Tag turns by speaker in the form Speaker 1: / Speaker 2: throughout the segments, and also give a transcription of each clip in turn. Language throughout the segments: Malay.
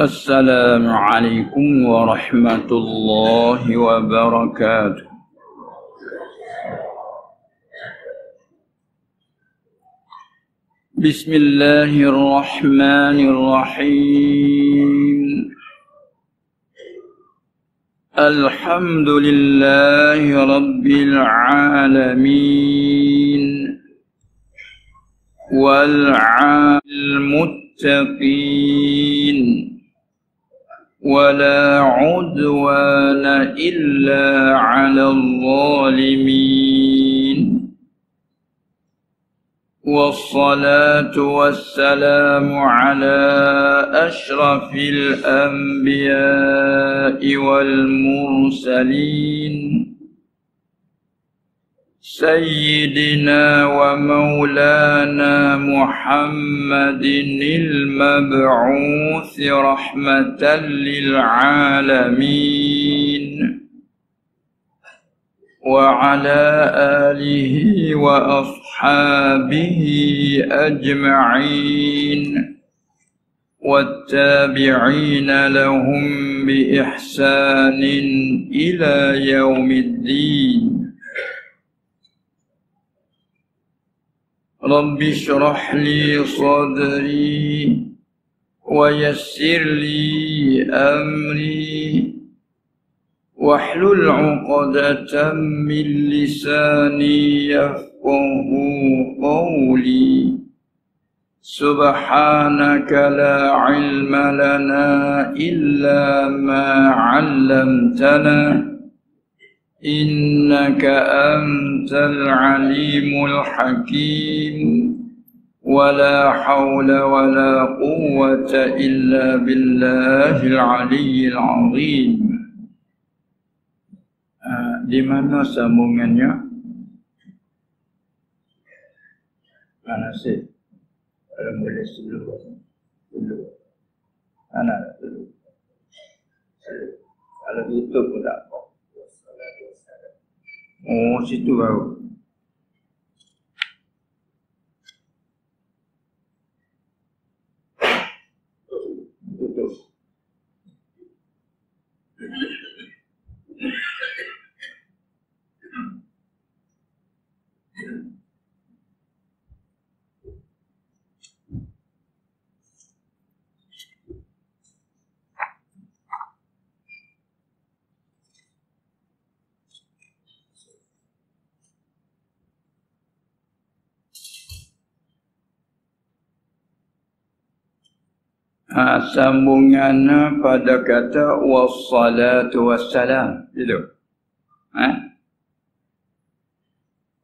Speaker 1: السلام عليكم ورحمة الله وبركاته. بسم الله الرحمن الرحيم. الحمد لله رب العالمين والمتقين ولا عدوان إلا على الظالمين، والصلاة والسلام على أشرف الأنبياء والمرسلين سيدنا ومولانا محمد المبعوث رحمة للعالمين، وعلى آله وأصحابه أجمعين والتابعين لهم بإحسان إلى يوم الدين. رب اشرح لي صدري ويسر لي أمري واحلل عقدة من لساني يفقه قولي. سبحانك لا علم لنا إلا ما علمتنا إنك أنت العليم الحكيم، ولا حول ولا قوة إلا بالله العلي العظيم. Di mana sambungannya? Mana sih? Kalau boleh dulu. Mana dulu? Kalau YouTube pun tak apa. Oh, situ baru. Tutup. Sambungannya pada kata wassalatu wassalam, itu.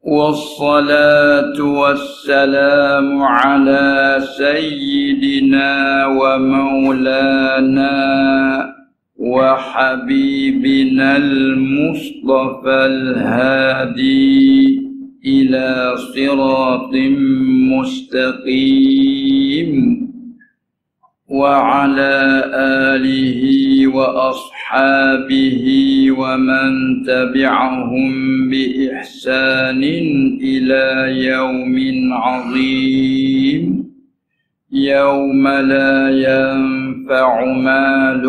Speaker 1: Wassalatu wassalamu ala sayyidina wa maulana wa habibina al-mustafa al-hadi ila siratim mustaqim, وعلى آله وأصحابه ومن تبعهم بإحسان إلى يوم عظيم، يوم لا ينفع مال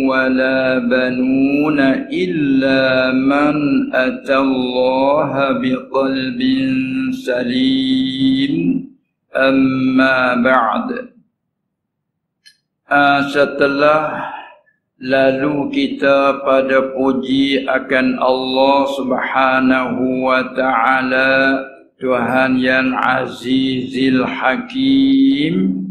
Speaker 1: ولا بنون إلا من أتى الله بقلب سليم. أما بعد. Setelah lalu kita pada puji akan Allah Subhanahu wa ta'ala, Tuhan yang Azizil Hakim,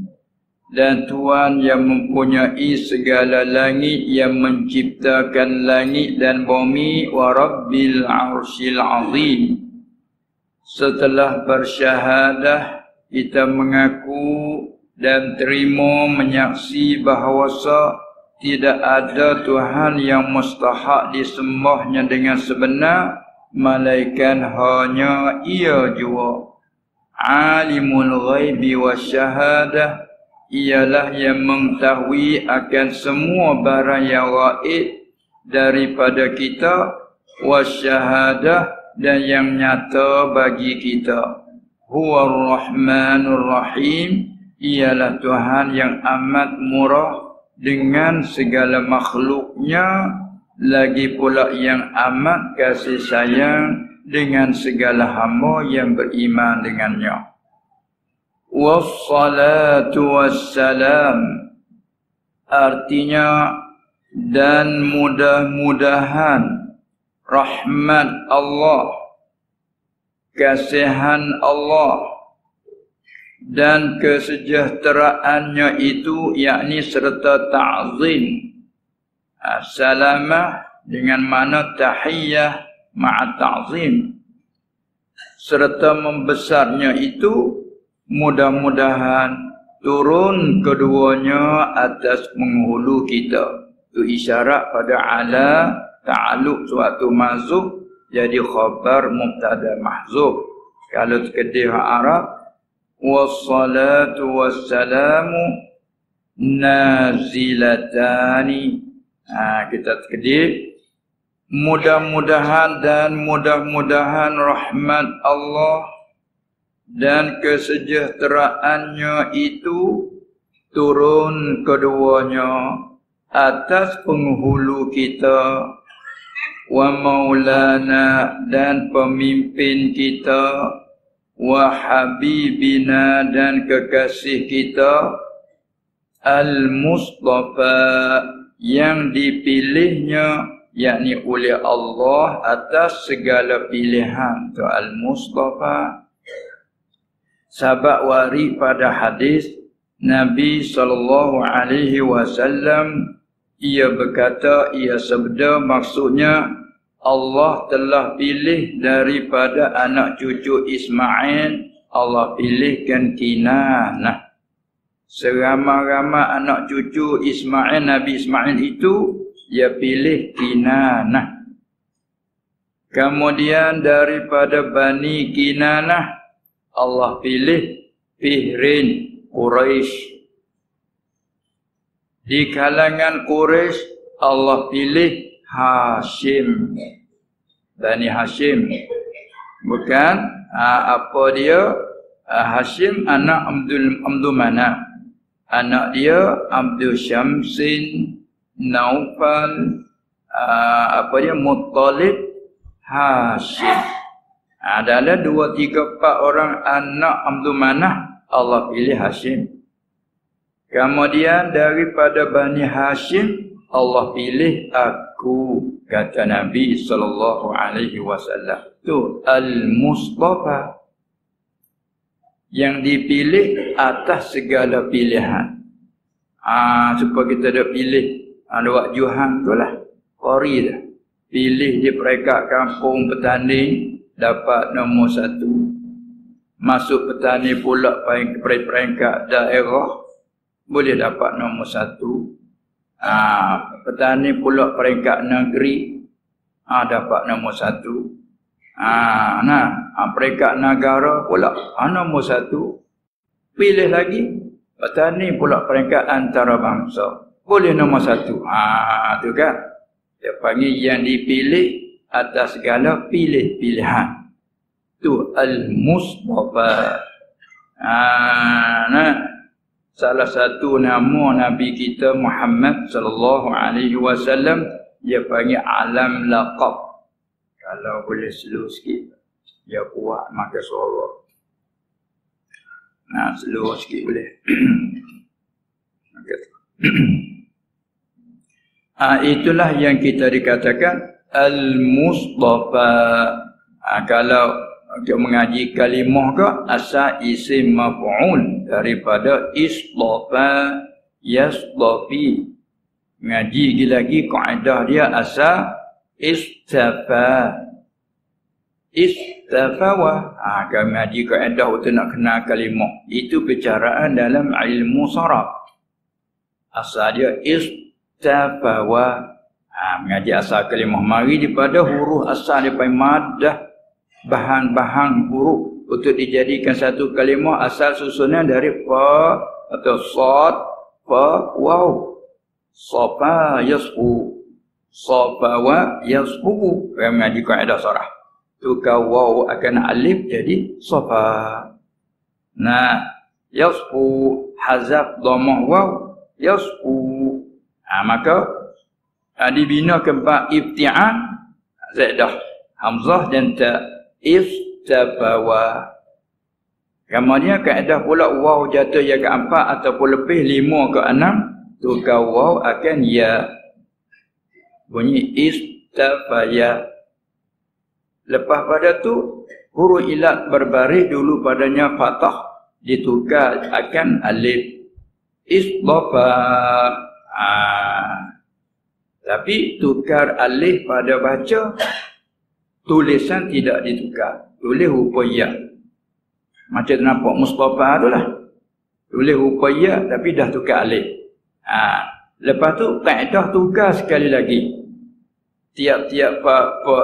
Speaker 1: dan Tuhan yang mempunyai segala langit, yang menciptakan langit dan bumi, wa Rabbil Arsyil Azim. Setelah bersyahadah, kita mengaku dan terima menyaksi bahawasa tidak ada Tuhan yang mustahak disembahnya dengan sebenar melainkan hanya Ia jua. Alimul ghaibi wasyahadah, ialah yang mengetahui akan semua barang yang gaib daripada kita, wasyahadah, dan yang nyata bagi kita. Huwar Rahmanur Rahim, ialah Tuhan yang amat murah dengan segala makhluknya, lagi pula yang amat kasih sayang dengan segala hamba yang beriman dengannya. Wassalatu wassalam, artinya dan mudah-mudahan rahmat Allah, kasihan Allah dan kesejahteraannya itu, yakni serta ta'zim. Salamah dengan mana tahiyyah ma'a ta'zim, serta membesarnya itu mudah-mudahan turun keduanya atas penghulu kita. Itu isyarat pada ala ta'alluq suatu mahzuf jadi khabar mubtada mahzuf. Kalau terkedir Arab, wassalatu wassalamu nazilatani. Kita terkedir mudah-mudahan dan mudah-mudahan rahmat Allah dan kesejahteraannya itu turun keduanya atas penghulu kita, wa maulana dan pemimpin kita, wa habibina dan kekasih kita, al-Mustafa yang dipilihnya, yakni oleh Allah atas segala pilihan. Tu al-Mustafa. Sahabat wari pada hadis Nabi SAW, ia berkata, ia sabda, maksudnya Allah telah pilih daripada anak cucu Ismail, Allah pilihkan Kinanah. Seramai-ramai anak cucu Ismail, Nabi Ismail itu, ia pilih Kinanah. Kemudian daripada Bani Kinanah, Allah pilih Fihrin, Quraisy. Di kalangan Quraisy Allah pilih Hashim, Bani Hashim. Bukan apa dia? Hashim anak Abdul Manaf. Anak dia Abdul Syamsin, Naufal, apa dia? Muttalib, Hashim. Adalah 2, 3, 4 orang anak Abdul Manaf, Allah pilih Hashim. Kemudian daripada Bani Hashim Allah pilih aku, kata Nabi SAW. Itu Al-Mustafa, yang dipilih atas segala pilihan. Supaya kita dah pilih Wak Johan tu lah, Qori dah. Pilih di peringkat kampung petani, dapat nombor 1. Masuk petani pula peringkat daerah, boleh dapat nombor 1. Petani pula peringkat negeri, dapat nombor 1. Peringkat negara pula nombor 1. Pilih lagi, petani pula peringkat antarabangsa, boleh nombor 1. Tu kan, dia panggil yang dipilih atas segala pilihan. Tu Al-Mustafa. Salah satu nama Nabi kita Muhammad sallallahu alaihi wasallam, dia panggil alam laqab. Kalau boleh slow sikit, dia kuat maka suara. Slow sikit boleh. Itulah yang kita dikatakan Al-Mustafa. Kalau untuk mengaji kalimah ke, asal isim maf'ul daripada istafa yastafi. Mengaji lagi kaedah dia asal istafa istafawa. Kalau mengaji kaedah untuk nak kenal kalimah, itu bicaraan dalam ilmu saraf. Asal dia istafawa. Mengaji asal kalimah, mari daripada huruf asal daripada madah, bahan-bahan huruf untuk dijadikan satu kalimah. Asal susunan dari fa atau sad, fa, waw. Safa yasfu, safa wa yasfu. Mengaji kaedah saraf, tukar waw akan alif jadi safa. Yasfu hazaf dhammah waw, yasfu. Maka dibina kempa ibti'an zaidah hamzah dan ta istabawa. Kemudian kaedah pula waw jatuh ya ke 4 ataupun lebih 5 ke 6 tukar waw akan ya. Bunyi istabaya. Lepas pada tu huruf ilat berbaris dulu padanya fathah ditukar akan alif. Isdafa. Tapi tukar alif pada baca tulisan tidak ditukar. Tulis huruf ya. Macam nampak Mustafa tu lah. Tulis huruf ya tapi dah tukar alif. Lepas tu kaedah tukar sekali lagi. Tiap-tiap fa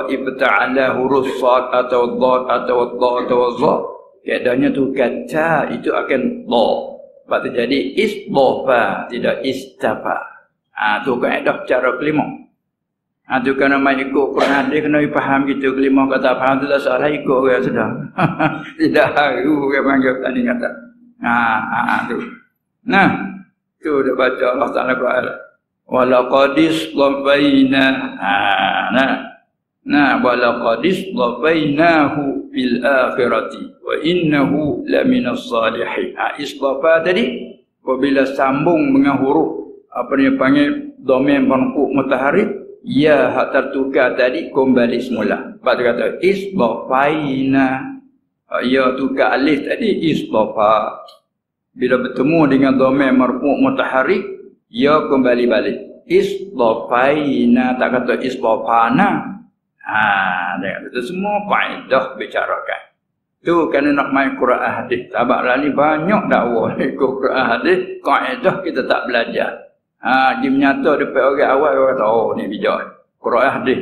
Speaker 1: ibta'ala huruf sad atau dad atau dha atau za, kaedahnya tukar ta itu akan dha. Sebab tu jadi isdafa tidak istafa. Tu kaedah cara kelima. Tu kena main ikut Quran dia kena faham gitu kelima kata faham tu dah salah ikut orang sudah. Tidak haru orang panggil tadi kata. Tu. Nah, tu dah baca Allah Taala Quran. Walaqad istabaina. Walaqad istabainahu fil akhirati wa innahu laminas salihin. Istafa tadi apabila sambung dengan huruf apa dia panggil dhamir marfu' mutahharrik ya hak tertukar tadi kembali semula. Sebab dia kata istafaina. Ya tukar alif tadi istafa. Bila bertemu dengan dhamir marfu' mutahharrik ya kembali balik. Istafaina tak kata istafana. Dia kata semua faedah bicarakan. Tu kerana nak main Quran hadis. Sabablah ni banyak dakwah ikut Quran hadis, kaedah kita tak belajar. Dia menyata depan orang awal orang kata oh ni bijak. Quran hadis.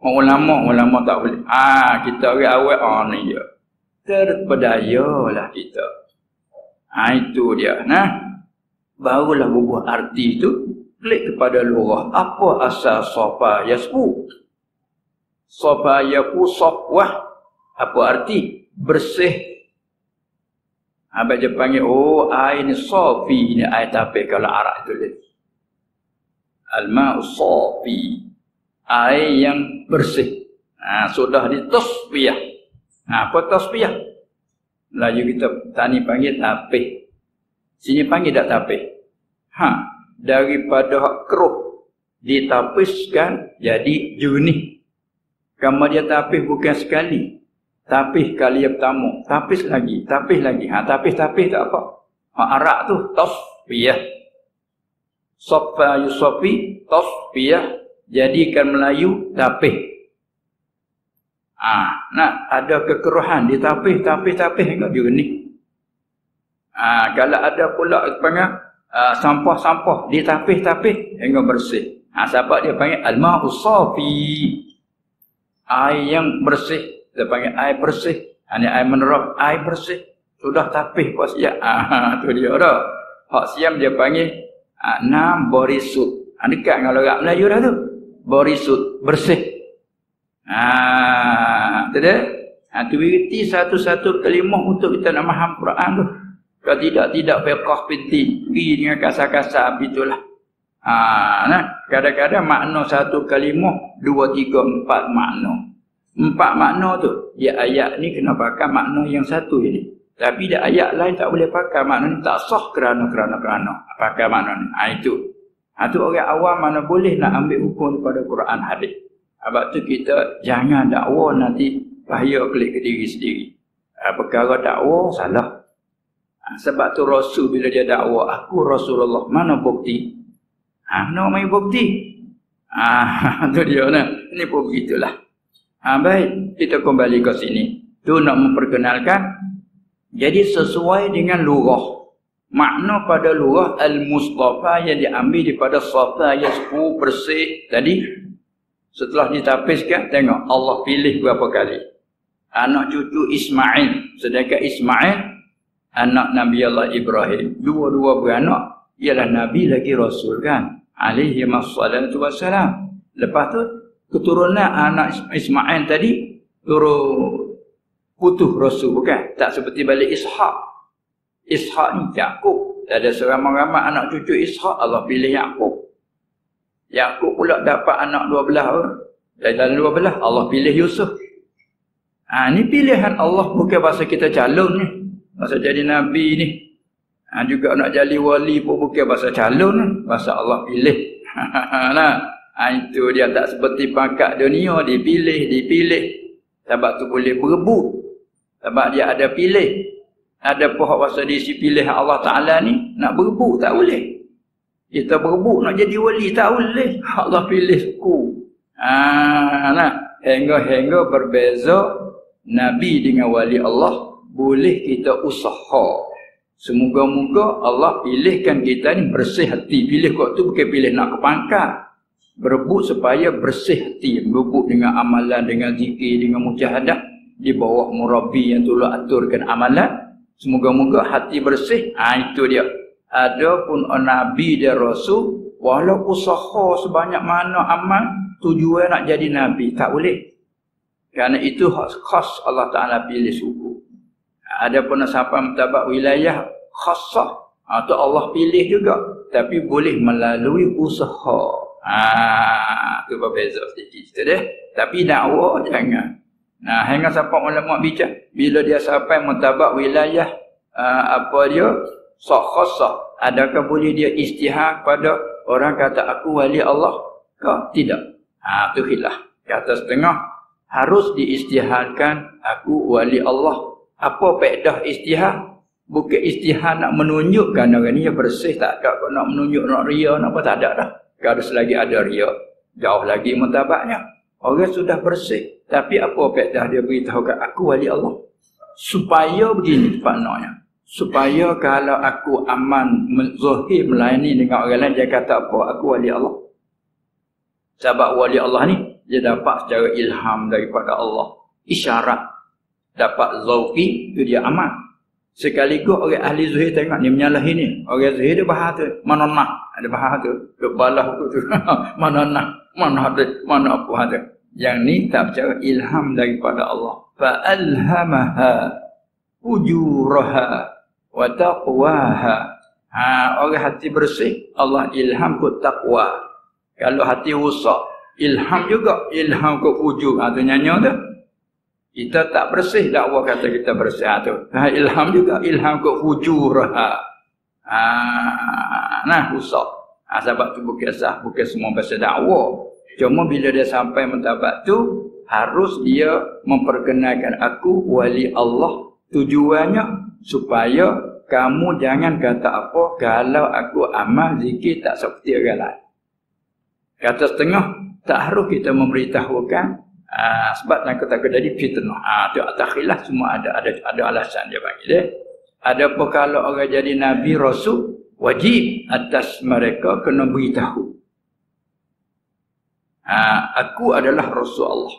Speaker 1: Ulama tak boleh. Kita orang awal ni je. Terpedayalah kita. Itu dia. Barulah bubuh arti itu klik kepada lughah. Apa asal safa yasfu? Safa yaku safwah. Apa arti? Bersih. Abang dia panggil air ni safi ni air tapis kalau Arab tu dia. Al-ma'u safi. Air yang bersih. Sudah ditasfiyah. Apa tasfiyah? Melayu kita tani panggil tapis. Sini panggil tak tapis. Daripada hak keruh ditapiskan jadi jernih. Kemudian tapis bukan sekali. Tapis kali yang pertama, tapis lagi. Tapis tak apa. Arab tu tasfiyah. Safa yusafi tasfiyah jadikan Melayu tapis. Ada kekeruhan ditapis hingga jernih. Kalau ada pula panggil sampah-sampah ditapis hingga bersih. Sebab dia panggil al-ma'u safi. Air yang bersih. Dia panggil air bersih. Ini air mineral, air bersih. Sudah tapis pas siap. Tu dia dah. Hak siam dia panggil nam borisut. Dekat dengan orang Melayu dah tu. Borisut, bersih. Tu dia. Tu berarti satu-satu kalimah untuk kita nak faham Quran tu. Kalau tidak fiqh pinti. Pergi dengan kasar-kasar itulah. Kadang-kadang makna satu kalimah 2, 3, 4 makna. 4 makna tu. Ya ayat ni kena pakai makna yang satu ini. Tapi dia ayat lain tak boleh pakai makna ni. Tak sah kerana. Pakai makna ni. Itu. Tu orang awam mana boleh nak ambil hukum daripada Quran hadis. Sebab tu kita jangan dakwa nanti bahaya klik ke diri sendiri. Perkara dakwa salah. Sebab tu Rasul bila dia dakwa aku Rasulullah, mana bukti? Mana main bukti? Tu dia nah. Ini pun begitulah. Baik, kita kembali ke sini. Tu nak memperkenalkan. Jadi sesuai dengan lughah. Makna pada lughah al-mustafa yang diambil daripada safa yasfu bersih tadi. Setelah ditapiskan, tengok Allah pilih berapa kali. Anak cucu Ismail. Sedangkan Ismail anak Nabi Allah Ibrahim. Dua-dua beranak ialah Nabi lagi Rasul kan. Alaihi wassalatu wassalam. Lepas tu keturunan anak Ismail tadi turun putus Rasul bukan? Tak seperti balik Ishak. Ishak ni Yaqub. Ada seramai-ramai anak cucu Ishak Allah pilih Yaqub. Yakub pula dapat anak 12 orang. Dalam 12 Allah pilih Yusuf. Ni pilihan Allah, bukan pasal kita calon ni. Pasal jadi nabi ni. Juga nak jadi wali pun bukan pasal calon ni. Pasal Allah pilih. Itu dia tak seperti pangkat dunia, dipilih. Sebab tu boleh berebut. Sebab dia ada pilih. Ada pohon pasal diisi pilih Allah Ta'ala ni, nak berebut tak boleh. Kita berebut nak jadi wali tak boleh. Allah pilih suku. Hingga berbeza Nabi dengan wali Allah, boleh kita usaha. Semoga-moga Allah pilihkan kita ni bersih hati. Pilih kau tu bukan pilih nak ke pangkat. Berebut supaya bersih hati. Berebut dengan amalan, dengan zikir, dengan mujahadah. Di bawah murabi yang tolong aturkan amalan. Semoga-moga hati bersih. Itu dia. Adapun Nabi dan Rasul, walau usaha sebanyak mana amal, tujuan nak jadi Nabi, tak boleh. Kerana itu khas Allah Ta'ala pilih suku. Adapun siapa mentabak wilayah khasah, atau Allah pilih juga, tapi boleh melalui usaha. Itu berbeza sedikit deh. Tapi dakwah jangan. Hingga siapa ulama bincang, bila dia sampai mentabak wilayah khasah, adakah boleh dia istihad pada orang kata aku wali Allah ke tidak? Itu khilaf. Kata setengah harus diistihadkan aku wali Allah. Apa faedah istihad? Bukan istihad nak menunjukkan orang ni bersih, tak ada. Nak menunjuk, nak ria, nak apa, tak ada dah. Kalau selagi ada ria, jauh lagi mentabaknya. Orang sudah bersih, tapi apa faedah dia beritahu kat aku wali Allah? Supaya begini maknanya. Supaya kalau aku aman zahir melayani dengan orang lain, dia kata apa? Aku wali Allah. Sebab wali Allah ni dia dapat secara ilham daripada Allah. Isyarat. Dapat zauqi, itu dia aman. Sekaligus orang ahli zuhir tengok ni menyalahi ni. Orang zuhir dia bahar tu. Mana nak? Ada bahar tu. Duk balah tu. Mana nak? Mana ada? Mana apa ada? Yang ni tak secara ilham daripada Allah. Fa'alhamaha ujuraha wa taqwaha. Orang hati bersih, Allah ilham ke taqwa. Kalau hati rosak, ilham juga, ilham ke ujur. Tu nyanyi tu. Kita tak bersih, dakwah kata kita bersih tu. Ilham juga, ilham ke ujuraha. Rosak. Sebab tu bukan sah, bukan semua pasal dakwah. Cuma bila dia sampai mendapat tu, harus dia memperkenalkan aku wali Allah. Tujuannya supaya kamu jangan kata apa kalau aku amal zikir tak seperti orang lain. Kata setengah, tak harus kita memberitahukan sebab takut jadi fitnah. Itu atas khilaf semua ada alasan dia bagi dia. Ada apa kalau orang jadi nabi rasul, wajib atas mereka kena beritahu. Aku adalah rasul Allah.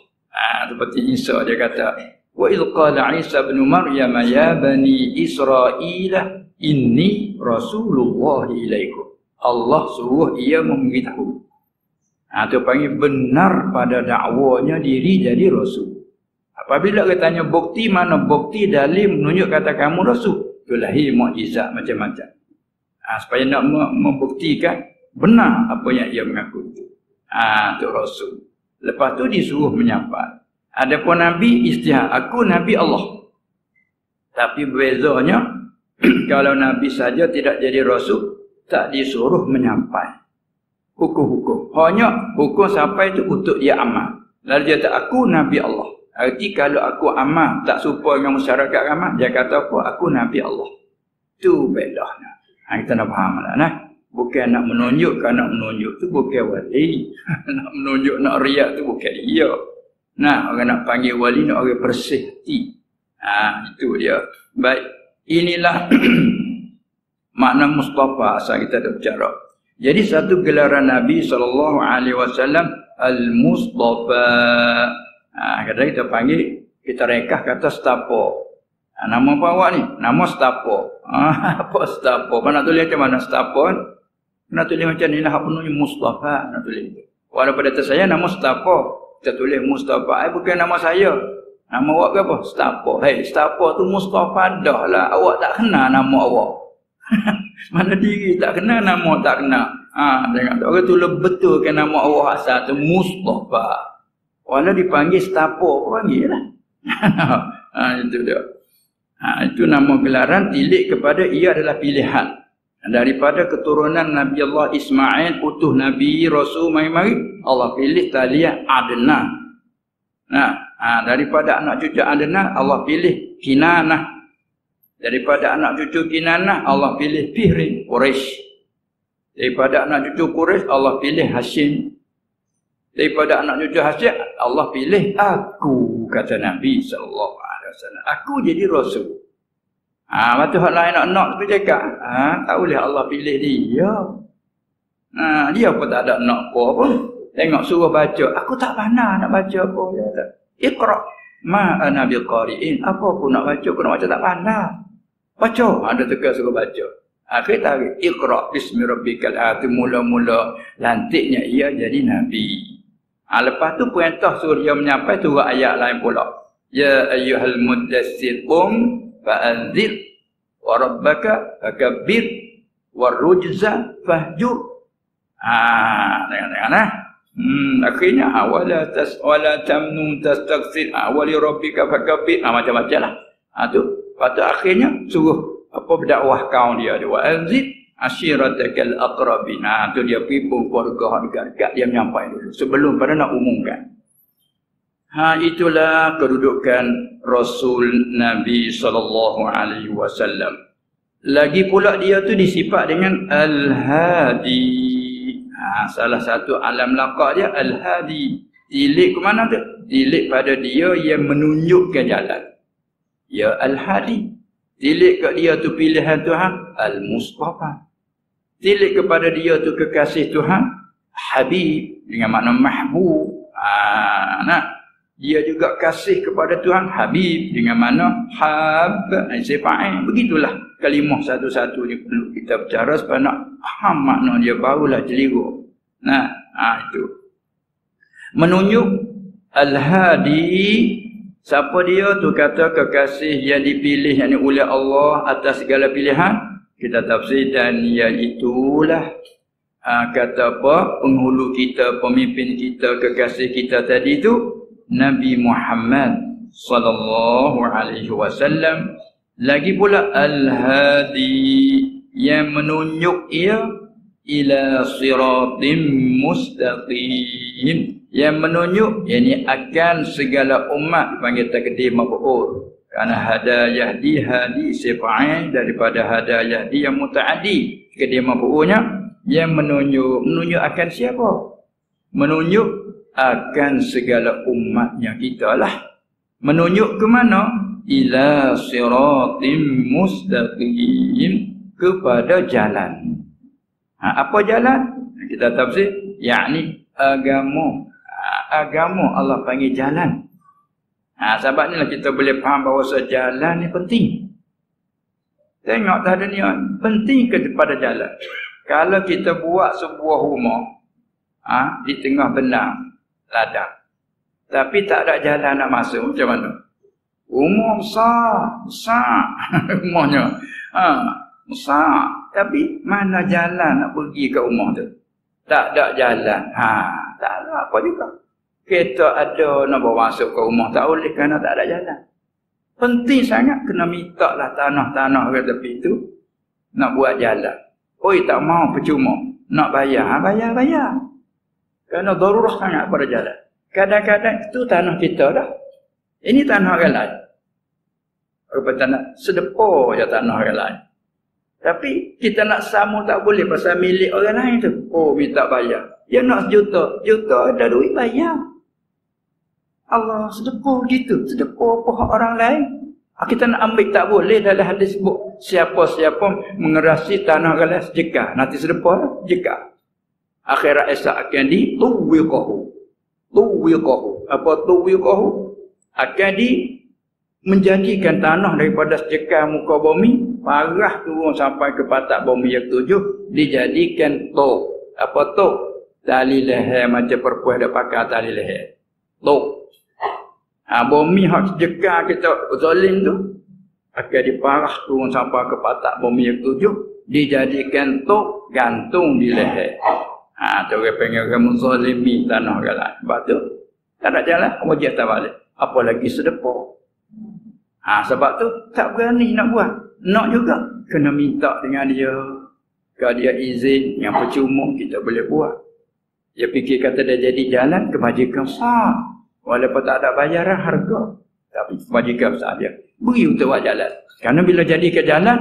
Speaker 1: Seperti Isa dia kata, wa idh qala Isa ibn Maryam ya bani Israil inni rasulullah ilaikum. Allah suruh ia memberitahu. Itu panggil benar pada dakwanya diri jadi rasul. Apabila kita tanya bukti, mana bukti dalil menunjuk kata kamu rasul? Itu lahir mukjizat macam-macam. Supaya nak membuktikan benar apa yang ia mengaku itu. Itu rasul. Lepas tu disuruh menyapa. Adapun Nabi istihad, aku Nabi Allah. Tapi bezanya, kalau Nabi saja tidak jadi Rasul, tak disuruh menyampai hukum-hukum. Hanya hukum sampai itu untuk dia amal. Lalu dia kata, aku Nabi Allah. Arti kalau aku amal, tak serupa dengan masyarakat ramai, dia kata apa? Aku Nabi Allah. Itu bedanya. Kita nak faham lah. Bukan nak menunjuk, nak menunjuk tu bukan wali. Nak menunjuk, nak riak tu bukan dia. Orang nak panggil wali, nak orang bersih hati. Itu dia. Baik. Inilah makna Mustafa asal kita dah bercara. Jadi satu gelaran Nabi SAW, Al-Mustafa. Kadang kita panggil, kita rekah kata Stapo. Nama apa awak ni? Nama Stapo. Apa Stapo? Nak tulis macam mana Stapo kan? Nak tulis macam ni lah, penuhnya Mustafa. Nak tulis. Walaupun data saya nama Stapo. Kita tulis Mustafa. Bukan nama saya. Nama awak ke apa? Stapo. Hei, Stapo tu Mustafa dah lah. Awak tak kenal nama awak. Mana diri tak kenal, nama tak kenal. Tengok tu. Orang tu betulkan nama Allah asal tu Mustafa. Walau dipanggil Stapo, panggil lah. Itu dia. Itu nama gelaran tilik kepada ia adalah pilihan. Daripada keturunan Nabi Allah Ismail, utuh Nabi Rasul mari-mari, Allah pilih Taliyah Adnan. Daripada anak cucu Adnan, Allah pilih Kinanah. Daripada anak cucu Kinanah, Allah pilih Fihrin, Quraisy. Daripada anak cucu Quraisy, Allah pilih Hashim. Daripada anak cucu Hashim, Allah pilih aku, kata Nabi SAW. Aku jadi Rasul. Lepas tu hak lain nak tu cakap, tak boleh Allah pilih dia. Dia pun tak ada nak apa pun. Tengok suruh baca, aku tak pandai nak baca apa. Iqra ma ana biqari'in. Apa aku nak baca, aku nak baca tak pandai. Baca, ada tekan suruh baca. Akhir tarik, Iqra bismi rabbikal a'la. Mula-mula lantiknya ia jadi Nabi. Lepas tu perintah suruh dia menyampai turut ayat lain pula. Ya ayyuhal muddassir qum fa'anzir wa rabbaka fakabbir warujza fahjur. Tengok. Akhirnya wala tamnun tastaghfir wali rabbika fakabbir. Macam-macam lah. Tu. Lepas tu akhirnya suruh berdakwah kaum dia. Wa anzir ashiratakal aqrabin. Tu dia pipung keluarga dekat dia menyampaikan dulu sebelum pada nak umumkan. Itulah kedudukan Rasul Nabi SAW. Lagi pula dia tu disifat dengan Al-Hadi. Salah satu alam laqab dia Al-Hadi. Tilik ke mana tu? Tilik pada dia yang menunjukkan jalan. Ya Al-Hadi. Tilik kat dia tu pilihan Tuhan Al-Mustafa. Tilik kepada dia tu kekasih Tuhan Habib dengan makna mahbub. Dia juga kasih kepada Tuhan Habib dengan mana hab, sifat. Begitulah kalimah satu-satu ni perlu kita bicara supaya nak faham makna dia, barulah jeliru. Itu menunjuk Al-Hadi. Siapa dia tu? Kata kekasih yang dipilih yang oleh Allah atas segala pilihan. Kita tafsir, dan iaitulah kata apa, penghulu kita, pemimpin kita, kekasih kita tadi tu Nabi Muhammad sallallahu alaihi wasallam. Lagi pula Al-Hadi yang menunjuk ia ila siratim mustaqim, yang menunjuk yakni akan segala umat dipanggil takdim maf'ul. Kerana hada yahdi, hadi sifai daripada hada yahdi yang mutaaddi. Takdim maf'ulnya yang menunjuk akan siapa? Menunjuk akan segala umatnya kita lah. Menunjuk ke mana? Ila siratim mustaqim, kepada jalan. Apa jalan? Kita tafsir, yakni agama. Agama Allah panggil jalan. Sebab inilah kita boleh faham bahawa jalan ni penting. Tengok tak ada ni, penting kepada jalan. Kalau kita buat sebuah rumah di tengah benang ladang, tapi tak ada jalan nak masuk, macam mana? Rumah besar rumahnya besar, tapi mana jalan nak pergi ke rumah tu? Tak ada jalan. Tak ada apa juga. Kita ada nak bawa masuk ke rumah, tak boleh kerana tak ada jalan. Penting sangat kena minta lah tanah-tanah ke tepi tu nak buat jalan. Oi, tak mau percuma, nak bayar, bayar. Kerana darurah sangat pada jalan. Kadang-kadang itu tanah kita dah. Ini tanah orang lain. Orang tanah sedepa je tanah orang lain. Tapi kita nak sama tak boleh pasal milik orang lain tu. Oh, minta bayar. Dia nak juta ada duit bayar. Allah sedepa gitu. Sedepa pohon orang lain. Kita nak ambil tak boleh. Dalam hadis sebut siapa-siapa mengerasi tanah orang lain sejekah. Nanti sedepa sejekah. Akhirat esok akan tuwiqahu. Apa tuwiqahu? Akan menjadikan tanah daripada sejekah muka bumi, parah turun sampai ke patak bumi yang ketujuh, dijadikan tok. Apa tok? Tali leher, macam perempuan ada pakai tali leher. Tok. Bumi hak sejekah kita zalim tu akan diparah turun sampai ke patak bumi yang ketujuh, dijadikan tok gantung di leher. Tu orang panggil orang menzalimi tanah orang lain. Sebab tu tak nak jalan, wajib tak balik. Apalagi sedekah. Sebab tu tak berani nak buat. Nak juga kena minta dengan dia. Kalau dia izin yang percuma kita boleh buat. Dia fikir kata dia jadi jalan kebajikan besar. Walaupun tak ada bayaran harga. Tapi kebajikan besar dia. Beri untuk buat jalan. Kerana bila jadi ke jalan,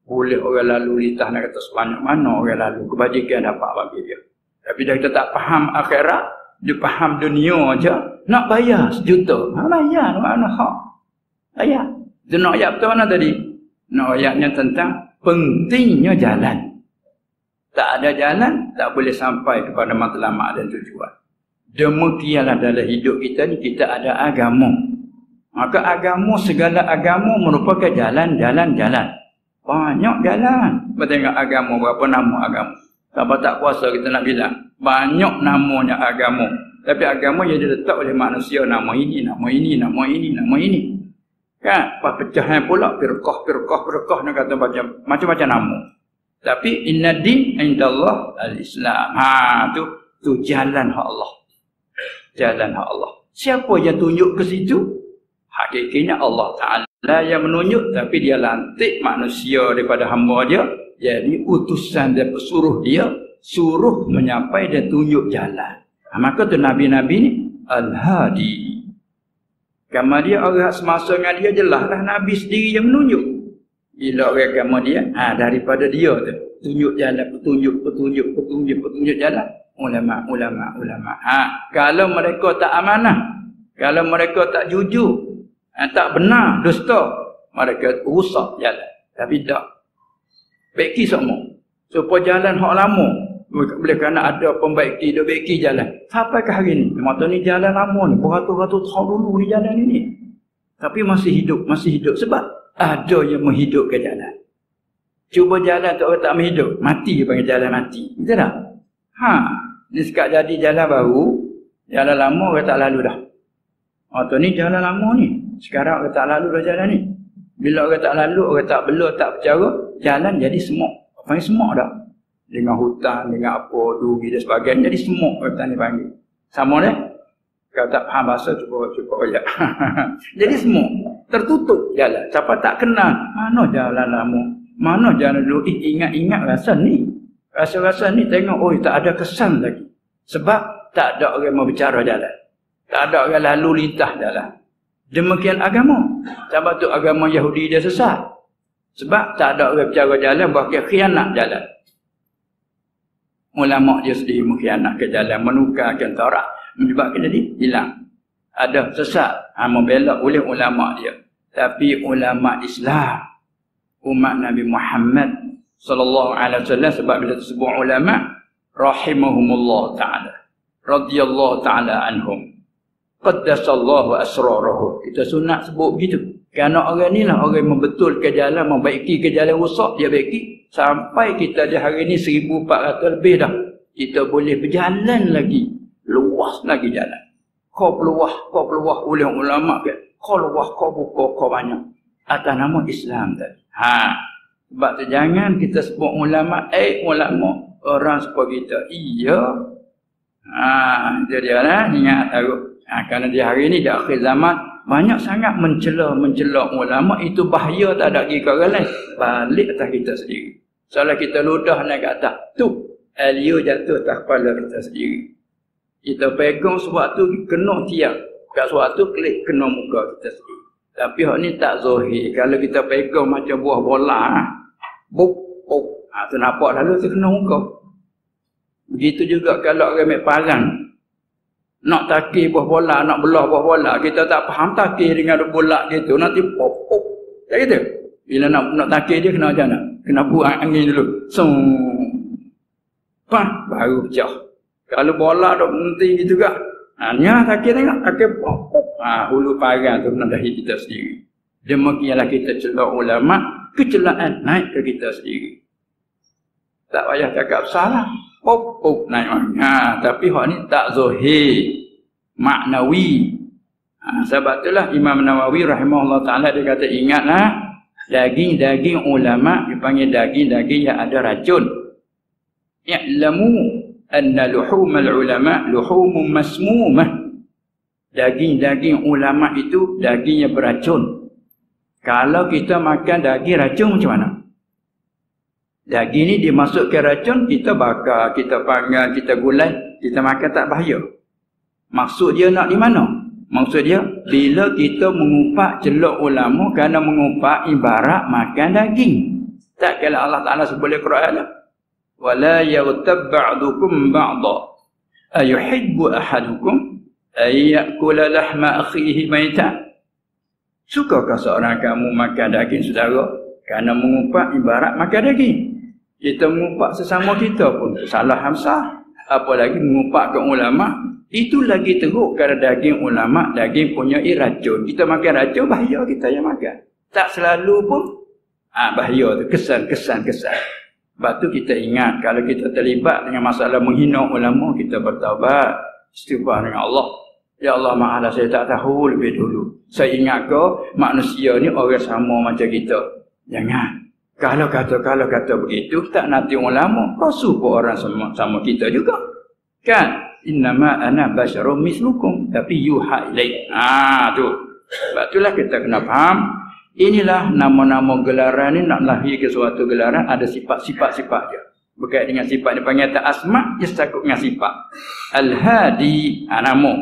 Speaker 1: boleh orang lalu lintas nak kata sebanyak mana orang lalu. Kebajikan dapat bagi dia. Tapi dah kita tak faham akhirat, dia faham dunia aja, nak bayar 1 juta. Bayar mana hak? Bayar. Dia nak ayat betul mana tadi? Nak ayatnya tentang pentingnya jalan. Tak ada jalan, tak boleh sampai kepada matlamat dan tujuan. Demikianlah dalam hidup kita ni, kita ada agama. Maka agama, segala agama merupakan jalan-jalan-jalan. Banyak jalan. Bertengok agama, berapa nama agama. Siapa tak puasa kita nak bilang. Banyak namanya agama. Tapi agama yang diletak oleh manusia. Nama ini, nama ini, nama ini, nama ini. Kan? Pecahan pula. Firqah nak kata macam-macam nama. Tapi inna din indallah al-Islam. Tu jalan hak Allah. Jalan hak Allah. Siapa yang tunjuk ke situ? Hakikatnya Allah Ta'ala yang menunjuk. Tapi dia lantik manusia daripada hamba dia. Jadi utusan dia suruh dia. Suruh menyampai dan tunjuk jalan. Maka tu Nabi-Nabi ni Al-Hadi. Kamar dia orang semasa dengan dia jelaslah Nabi sendiri yang menunjuk. Bila orang agama dia, daripada dia tu tunjuk jalan, petunjuk jalan. Ulama. Kalau mereka tak amanah, kalau mereka tak jujur, tak benar, dusta, mereka rusak jalan. Tapi tak. Baiki semua. Supaya jalan hak lama. Boleh kerana ada pembaiki, dia baiki jalan. Sampai ke hari ni. Memang ni jalan lama ni. Beratus-ratus tahun dulu ni jalan ini. Tapi masih hidup. Sebab ada yang menghidupkan jalan. Cuba jalan tu orang tak menghidup. Mati panggil jalan mati. Betul tak? Ni sekat jadi jalan baru. Jalan lama orang tak lalu dah. Tu ni jalan lama ni. Sekarang orang tak lalu dah jalan ni. Bila orang tak lalu, orang tak belur, tak bercara, jalan jadi semok. Panggil semok dah. Dengan hutan, dengan apa, duri dan sebagainya. Jadi semok orang ni panggil. Sama dah? Kalau tak faham bahasa, cuba ayat. Jadi semok. Tertutup jalan. Siapa tak kenal, mana jalan lama, mana jalan dulu. Ingat-ingat rasa ni. Rasa-rasa ni tengok, tak ada kesan lagi. Sebab tak ada orang mau bicara jalan. Tak ada orang lalu lintas jalan. Demikian agama. Sebab tu agama Yahudi dia sesat. Sebab tak ada orang bicara jalan, bahkan khianat jalan. Ulama dia sendiri mengkhianatkan jalan, menukarkan Taurat, menyebabkan jadi hilang. Ada sesat, membela oleh ulama dia. Tapi ulama Islam, umat Nabi Muhammad sallallahu alaihi wasallam, sebab bila disebut ulama rahimahumullah taala, radhiyallahu taala anhum, qaddasallahu asrarahum. Kita sunat sebut begitu. Kerana orang ni lah orang yang membetulkan jalan, membaiki ke jalan rusak, dia baiki. Sampai kita di hari ni 1400 lebih dah. Kita boleh berjalan lagi. Luas lagi jalan. Kau peluah oleh ulama ke. Kau luas, kau buka, kau banyak. Atas nama Islam tadi. Sebab tu jangan kita sebut ulama. Ulama. Orang sebut kita. Iya. Jadi ingat tahu. Kerana di hari ni, di akhir zaman, banyak sangat mencela ulama. Itu bahaya tak ada lagi ke orang lain. Balik atas kita sendiri. Soalnya kita ludah naik ke atas. Tu, alia jatuh atas kepala kita sendiri. Kita pegang sesuatu, kena tiap. Kat sesuatu, klik kena muka kita sendiri. Tapi hak ni tak zahir. Kalau kita pegang macam buah bola, buk. Tu nampak lalu tu kena muka. Begitu juga kalau orang ambil parang. Nak takir buah bola, nak belah buah bola, kita tak faham takir dengan bola gitu, nanti pop. Tak gitu? Bila nak takir dia kena macam mana? Kena buang angin dulu. Baru pecah. Kalau bola dah penting gitu juga. Hanya takir tengok, takir pop. Hulu parang tu menandahi kita sendiri. Demikianlah kita celah ulama, kecelaan naik ke kita sendiri. Tak payah cakap salah. Pop naik. Tapi hak ni tak zahir, maknawi. Sebab itulah Imam Nawawi rahimahullah taala dia kata, ingatlah Daging-daging ulama dipanggil daging-daging yang ada racun. I'lamu anna luhumal ulama luhumun masmumah. Daging-daging ulama itu daging yang beracun. Kalau kita makan daging racun macam mana? Daging ni dimasukkan racun, kita bakar, kita panggang, kita gulai, kita makan tak bahaya. Maksud dia nak di mana? Maksud dia, bila kita mengupak celok ulama kerana mengupak ibarat makan daging. Tak kala Allah Ta'ala sebut dalam Quran lah. وَلَا يَغْتَبْ بَعْضُكُمْ بَعْضًا أَيُحِبُّ أَحَدُكُمْ أَيَّأْكُلَ لَحْمَ أَخِيهِ مَيْتًا. Sukakah seorang kamu makan daging saudara? Kerana mengupak ibarat makan daging. Kita mengupak sesama kita pun salah hamsah. Apalagi mengupakkan ulama. Itu lagi teruk kerana daging ulama, daging punya racun. Kita makan racun, bahaya kita yang makan. Tak selalu pun bahaya tu, kesan. Sebab tu kita ingat, kalau kita terlibat dengan masalah menghina ulama, kita bertaubat, istighfar dengan Allah. Ya Allah, maaflah saya tak tahu lebih dulu. Saya ingat kau, manusia ni orang sama macam kita. Jangan. Kalau kata begitu, tak nanti ulama, rasul pun orang sama kita juga. Kan? Innama ana basyarum mislukum tapi yuha ilaih. Tu. Sebab itulah kita kena faham. Inilah nama-nama gelaran ni nak lahir ke suatu gelaran ada sifat-sifat dia. Berkait dengan sifat dipanggil asma, dia takut dengan sifat. Al-Hadi nama.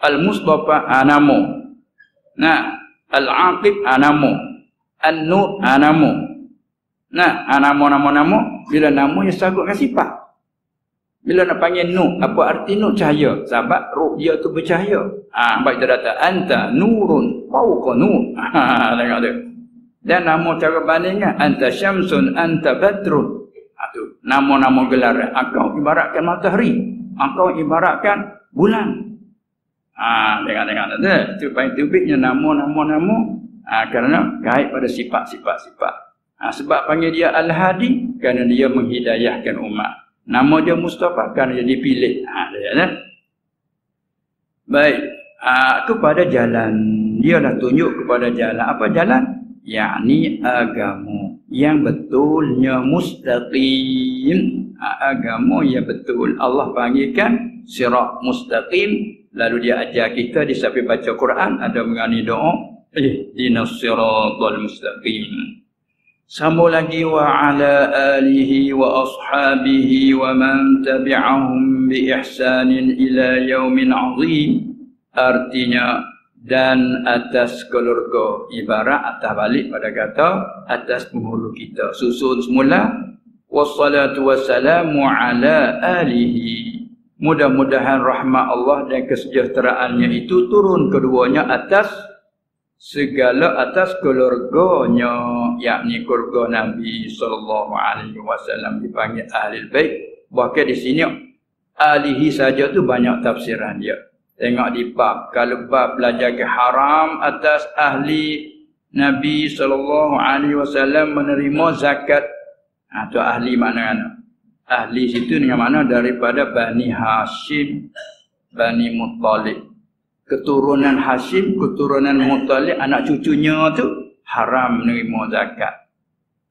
Speaker 1: Al-Mustafa nama. Al-Aqib nama. An-Nur nama. Nama-nama bila nama dia takut dengan sifat. Bila nak panggil nur, apa arti nur? Cahaya. Sebab ruh dia tu bercahaya. Baik dia kata anta nurun fawqa nur. Tengok tu. Dan nama cara bandingnya anta syamsun anta badrun. Tu nama-nama gelaran. Engkau ibaratkan matahari, engkau ibaratkan bulan. Tengok tu. Tu paling tubiknya nama-nama kerana kait pada sifat-sifat. Sebab panggil dia Al-Hadi kerana dia menghidayahkan umat. Nama dia Mustafa kerana dia dipilih. Baik. Kepada jalan. Dia dah tunjuk kepada jalan. Apa jalan? Yakni agama. Yang betulnya mustaqim. Agama yang betul. Allah panggilkan sirat mustaqim. Lalu dia ajar kita di samping baca Quran. Ada mengani doa. Ihdinas siratal mustaqim. Sambung lagi wa ala alihi wa ashabihi wa man tabi'ahum bi ihsanin ila yaumin azim. Artinya dan atas keluarga, ibarat atas balik pada kata atas penghulu kita. Susun semula wassalatu wassalamu ala alihi. Mudah-mudahan rahmat Allah dan kesejahteraannya itu turun keduanya atas segala atas keluarganya, yakni keluarga Nabi SAW dipanggil Ahlul Bait. Bahkan di sini alihi saja tu banyak tafsiran dia. Tengok di bab, kalau bab belajar ke haram atas ahli Nabi SAW menerima zakat. Tu ahli mana? Ahli situ dengan mana? Daripada Bani Hashim, Bani Muttalib. Keturunan Hashim, keturunan Muttalib, anak cucunya tu haram menerima zakat.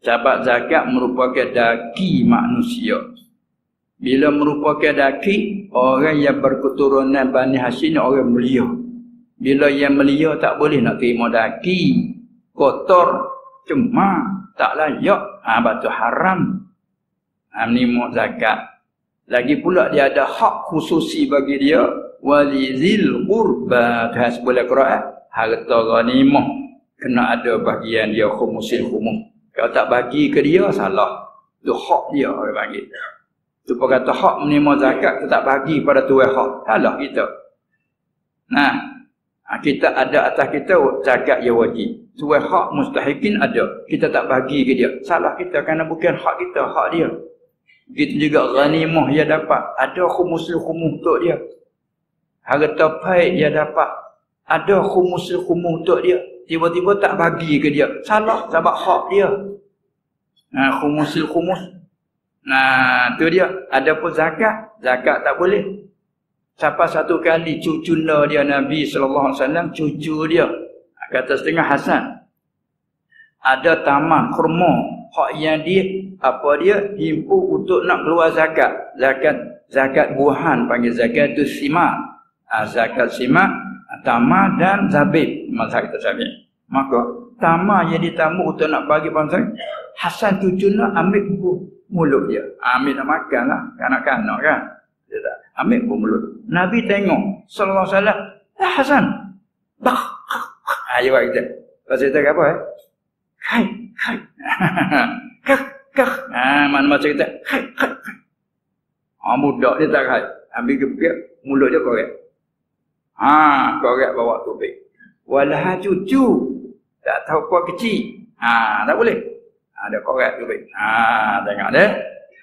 Speaker 1: Sebab zakat merupakan daki manusia. Bila merupakan daki, orang yang berketurunan Bani Hashim ni orang mulia. Bila yang mulia tak boleh nak terima daki. Kotor, cemar, tak layak. Batu haram menerima zakat. Lagi pula dia ada hak khususi bagi dia. Walizil qurba, Tuhan sebut dalam Quran, harta ghanimah kena ada bahagian dia, khumusil khumus. Kalau tak bagi ke dia, salah. Itu hak dia orang bagi. Tu pun kata hak menerima zakat, kita tak bagi pada tuan hak. Salah kita. Kita ada atas kita zakat yang wajib. Tuan hak mustahikin ada, kita tak bagi ke dia. Salah kita kerana bukan hak kita, hak dia. Begitu juga ghanimah dia dapat, ada khumusil khumus untuk dia. Harta paid dia dapat, ada khumusil khumus untuk dia. Tiba-tiba tak bagi ke dia. Salah sebab hak dia. Khumusil khumus. Tu dia. Adapun zakat, zakat tak boleh. Siapa satu kali cucuna dia Nabi SAW, cucu dia. Kata setengah Hasan. Ada taman kurma hak yang dia himpun untuk nak keluar zakat. Zakat buahan panggil zakat tu simak. Zakat simak, tamar dan zabib. Mazhab kita zabib. Maka tamar yang ditambuk untuk nak bagi bangsa, Hasan cucu nak ambil mulut dia. Ambil nak makan lah. Kanak-kanak kan. Dia tak ambil mulut. Nabi tengok. Sallallahu alaihi wasallam. Hasan. Bah. Dia buat kita. Lepas kita apa Hai. Kak. Mana macam kita. Hai. Budak dia tak hai. Ambil kepik. Mulut dia korek. Korek bawa tubik. Walah cucu. Tak tahu apa kecil. Tak boleh. Ada korek tubik. Tengok dia.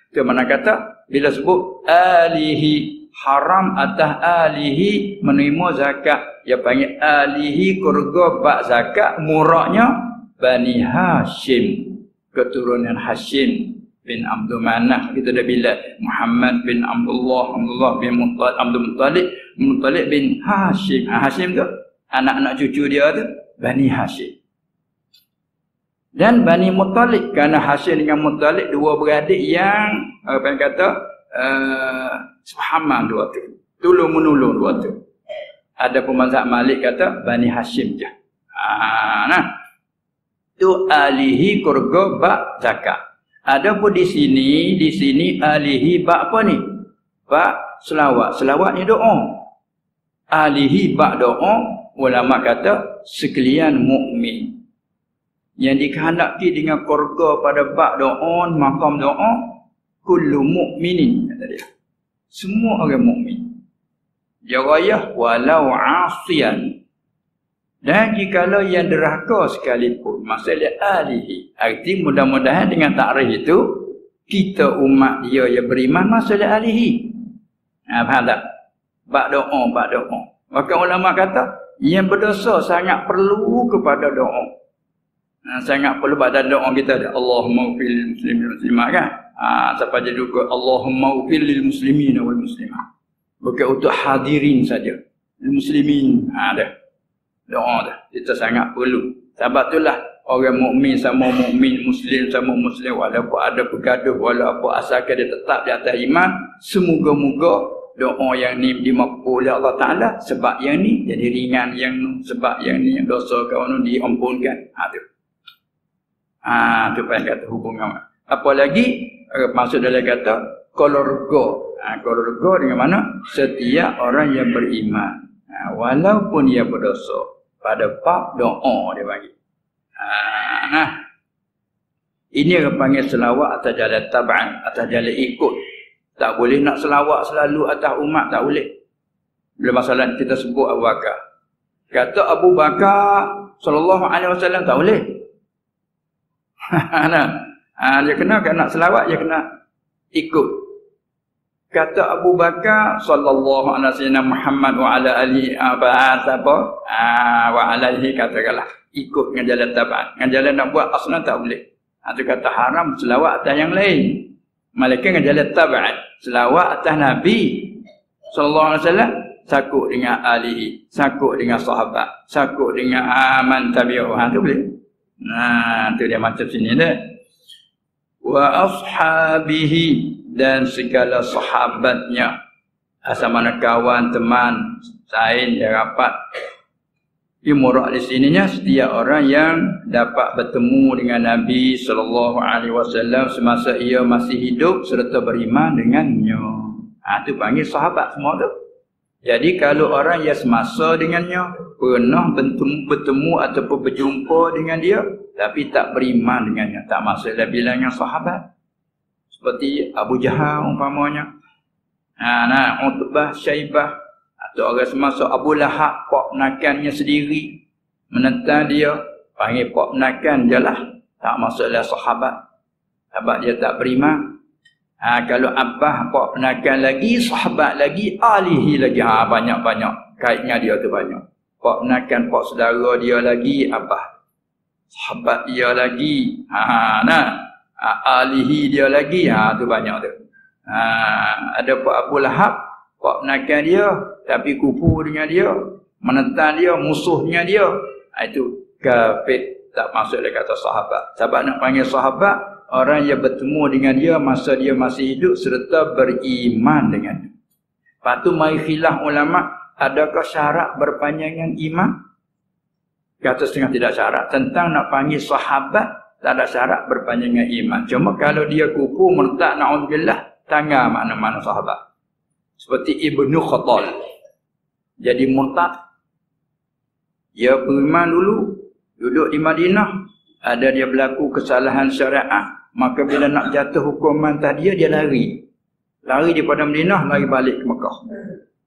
Speaker 1: Itu mana kata. Bila sebut alihi. Haram atas alihi menerima zakat. Dia panggil alihi keluarga bak zakat. Muraknya Bani Hashim. Keturunan Hashim bin Abdul Manaf. Kita dah bila. Muhammad bin Abdullah bin Abdul Muttalib bin Hashim. Hashim tu anak-anak cucu dia tu Bani Hashim. Dan Bani Muttalib, kerana Hashim dengan Muttalib dua beradik yang apa yang kata sepahaman dua tu, tolong menolong dua tu. Ada pemazhab Malik kata Bani Hashim je. Tu alihi keluarga bak zakat. Adapun di sini alihi bak apa ni? Bak selawat. Selawat ni doa. Alihi bak doa, ulama kata sekalian mukmin. Yang dikehendaki dengan keluarga pada bak doa, makam doa, kullu mukminin kata dia. Semua orang mukmin. Dia rayah walau asian. Dan jikalau yang derhaka sekalipun, masalah alihi. Arti mudah-mudahan dengan takrif itu kita umat dia yang beriman masalah alihi. Faham tak? Bak doa. Maka ulama kata yang berdosa sangat perlu kepada doa. Sangat perlu pada doa kita ada Allahumma ufil lil muslimin wal muslimat kan. Siapa jadi juga Allahumma ufil lil muslimin wal muslimat. Bukan untuk hadirin saja. Lil muslimin ada. Doa dah. Kita sangat perlu. Sebab itulah orang mukmin sama mukmin, muslim sama muslim, walaupun ada bergaduh, walaupun asalkan dia tetap di atas iman, semoga-moga doa yang ni dimakbul oleh Allah Ta'ala. Sebab yang ni jadi ringan, sebab yang ni dosa kawan ni diampunkan. Tu apa yang kata hubungan. Apalagi maksud dalam kata keluarga. Keluarga dengan mana? Setiap orang yang beriman. Walaupun dia berdosa, pada bab doa dia bagi. Ini yang panggil selawat atas jalan tab'an, atas jalan ikut. Tak boleh nak selawat selalu atas umat, tak boleh. Bila masalah kita sebut Abu Bakar. Kata Abu Bakar sallallahu alaihi wasallam tak boleh. Dia kena nak selawat, dia kena ikut. Kata Abu Bakar sallallahu alaihi wasallam Muhammad wa ala alihi wa ala alihi katakanlah ikut dengan jalan taban. Dengan jalan nak buat aslan tak boleh. Itu kata haram selawat atas yang lain. Malaikat dengan jalan taban. Selawat atas Nabi sallallahu alaihi wasallam sakut dengan alihi, sakut dengan sahabat, sakut dengan aman tabi'uh. Tu boleh. Tu dia macam sini dah. Wa ashabihi dan segala sahabatnya, asal mana kawan, teman, sain, yang rapat. Murad di sininya setiap orang yang dapat bertemu dengan Nabi SAW semasa ia masih hidup serta beriman dengannya. Itu panggil sahabat semua tu. Jadi kalau orang yang semasa dengannya, pernah bertemu ataupun berjumpa dengan dia, tapi tak beriman dengannya, tak masuklah bilangan sahabat. Seperti Abu Jahal umpamanya. Utbah, Syaibah, atau orang semasa Abu Lahab, pak penakannya sendiri menentang dia, panggil pak penakan je lah, tak masuklah sahabat. Sebab dia tak beriman. Kalau Abbas pak penakan lagi, sahabat lagi, alihi lagi, banyak-banyak kaitnya dia tu banyak. Pak penakan, pak saudara dia lagi, Abbas. Sahabat dia lagi, alihi dia lagi, tu banyak tu. Ada Pak Abu Lahab, Pak penakan dia, tapi kupu dengan dia, menentang dia, musuhnya dia. Itu kafir Tak masuk dia kata sahabat. Sebab nak panggil sahabat, orang yang bertemu dengan dia masa dia masih hidup serta beriman dengannya. Lepas tu mari khilaf ulama, adakah syarat berpanjangan iman? Kata setengah tidak syarat. Tentang nak panggil sahabat, tak ada syarat berpanjangan iman. Cuma kalau dia kufur, murtad, na'udzubillah, tanggal mana-mana sahabat. Seperti Ibnu Khattal. Jadi murtad. Dia beriman dulu, duduk di Madinah, ada dia berlaku kesalahan syariat, maka bila nak jatuh hukuman tadi dia lari. Lari daripada Madinah, lari balik ke Mekah.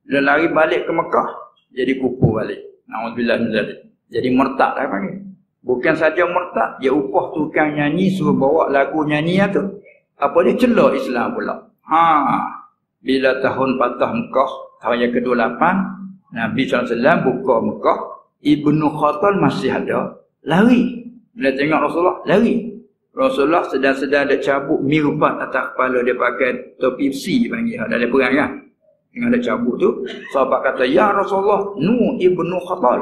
Speaker 1: Bila lari balik ke Mekah, jadi kufur balik. Na'udzubillah min zalik. Jadi murtad lah panggil. Bukan saja murtad, dia upah tukang nyanyi suruh bawa lagu nyanyi tu. Apa dia celak Islam pula. Bila tahun patah Mekah, tahun yang ke-28, Nabi SAW buka Mekah, Ibnu Khattal masih ada, lari. Bila tengok Rasulullah, lari. Rasulullah sedang-sedang ada cabut mirbat atas kepala dia pakai topi besi dipanggil. Ada perang kan? Tengah ada cabut tu, sahabat kata, "Ya Rasulullah, nu Ibnu Khattal."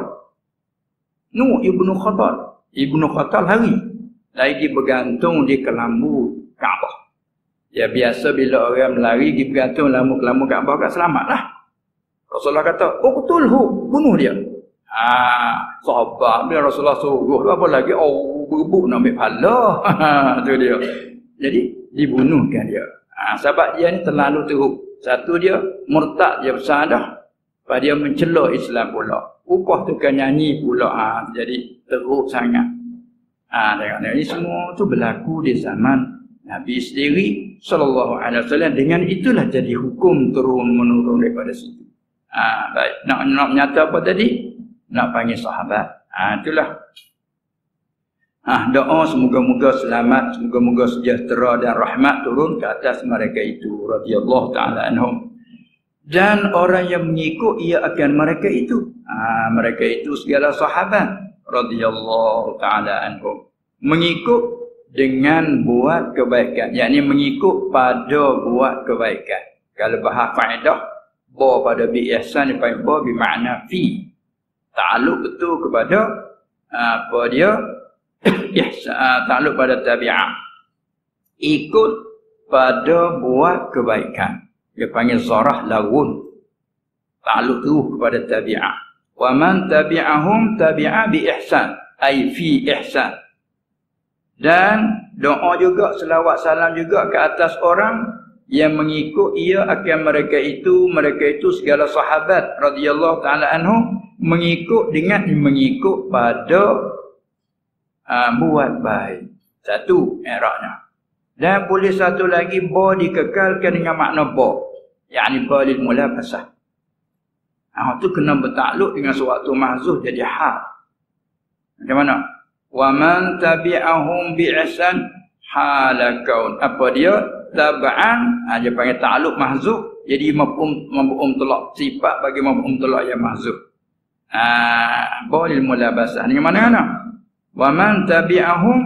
Speaker 1: Nu Ibnu Khattal. Ibnu Khattal lari. Lagi bergantung di kelambu Kaabah. Ya biasa bila orang melari pergi bergantung kelambu Kaabah kat selamatlah. Rasulullah kata, "Uqtulhu, bunuh dia." Sahabat bila Rasulullah suruh apa lagi, berebut nak ambil pahala. Tu dia. Jadi dibunuhkan dia. Sebab dia ni terlalu teruk. Satu dia murtad, dia besar dah. Lepas dia mencela Islam pula. Upah tukang nyanyi pula. Jadi teruk sangat. Tengok ini semua tu berlaku di zaman Nabi sendiri sallallahu alaihi wasallam. Dengan itulah jadi hukum turun-menurun daripada situ. Baik. Nak menyata apa tadi? Nak panggil sahabat. Itulah. Doa semoga-moga selamat, semoga-moga sejahtera dan rahmat turun ke atas mereka itu radhiyallahu taala anhum. Dan orang yang mengikut ia akan mereka itu. Mereka itu segala sahabat radhiyallahu taala anhum. Mengikut dengan buat kebaikan. Yakni mengikut pada buat kebaikan. Kalau bahas faedah, ba pada bi ihsan dipanggil ba bermakna fi. Ta'alluq betul kepada apa dia? Ta'alluq pada tabi'ah. Ikut pada buat kebaikan. Dia panggil zarah lawun. Ta'alluq tu kepada tabi'ah. Wa man tabi'ahum tabi'a bi ihsan. Ay fi ihsan. Dan doa juga, selawat salam juga ke atas orang yang mengikut ia akan mereka itu segala sahabat radhiyallahu taala anhum, mengikut dengan mengikut pada buat baik. Satu i'rabnya. Dan boleh satu lagi ba dikekalkan dengan makna ba, yakni ba lil mulabasah. Itu kena bertakluk dengan suatu mahzuf jadi hal. Macam mana? Wa man tabi'ahum bi ihsan halakaun. Apa dia? Tab'an, dia panggil ta'alluq mahzuf, jadi mafhum tolak, sifat bagi mafhum tolak yang mahzuf. Boleh mulabasah dengan mana? Wa man tabi'ahum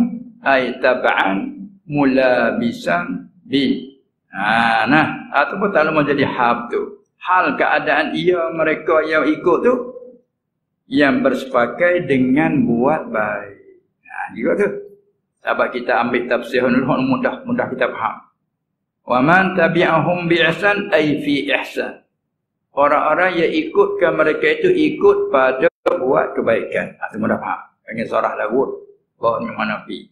Speaker 1: ay tab'an mulabisan bi. Ataupun ta'alluq menjadi hal tu. Hal keadaan ia mereka yang ikut tu yang bersepakai dengan buat baik. Juga tu. Sebab kita ambil tafsir mudah kita faham. Wa man tabi'ahum bi ihsan ay fi ihsan. Orang-orang yang ikutkan mereka itu ikut pada buat kebaikan. Itu mudah faham. Panggil zarah lawud. Bawa dengan mana fi.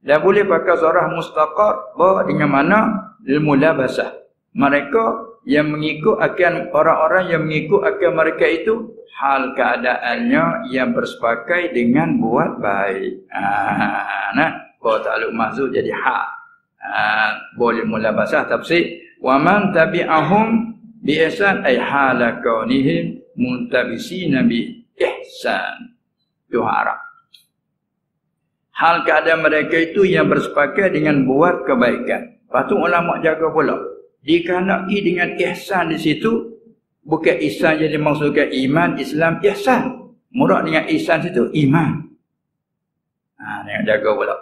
Speaker 1: Dan boleh pakai zarah mustaqar. Bawa dengan mana ilmulabasah. Mereka yang mengikut akan orang-orang yang mengikut akan mereka itu hal keadaannya yang bersepakai dengan buat baik. Bawa ta'alluq mahzuf jadi hal. Boleh mulabasah tafsir wa man tabi'ahum bi ihsan ay hala kaunihim muntabisina bi ihsan. Itu harap. Hal keadaan mereka itu yang bersepakat dengan buat kebaikan. Patut ulama jaga pula. Dikehendaki dengan ihsan di situ, bukan ihsan jadi maksudkan iman, Islam, ihsan. Murad dengan ihsan situ iman. Yang jaga pula.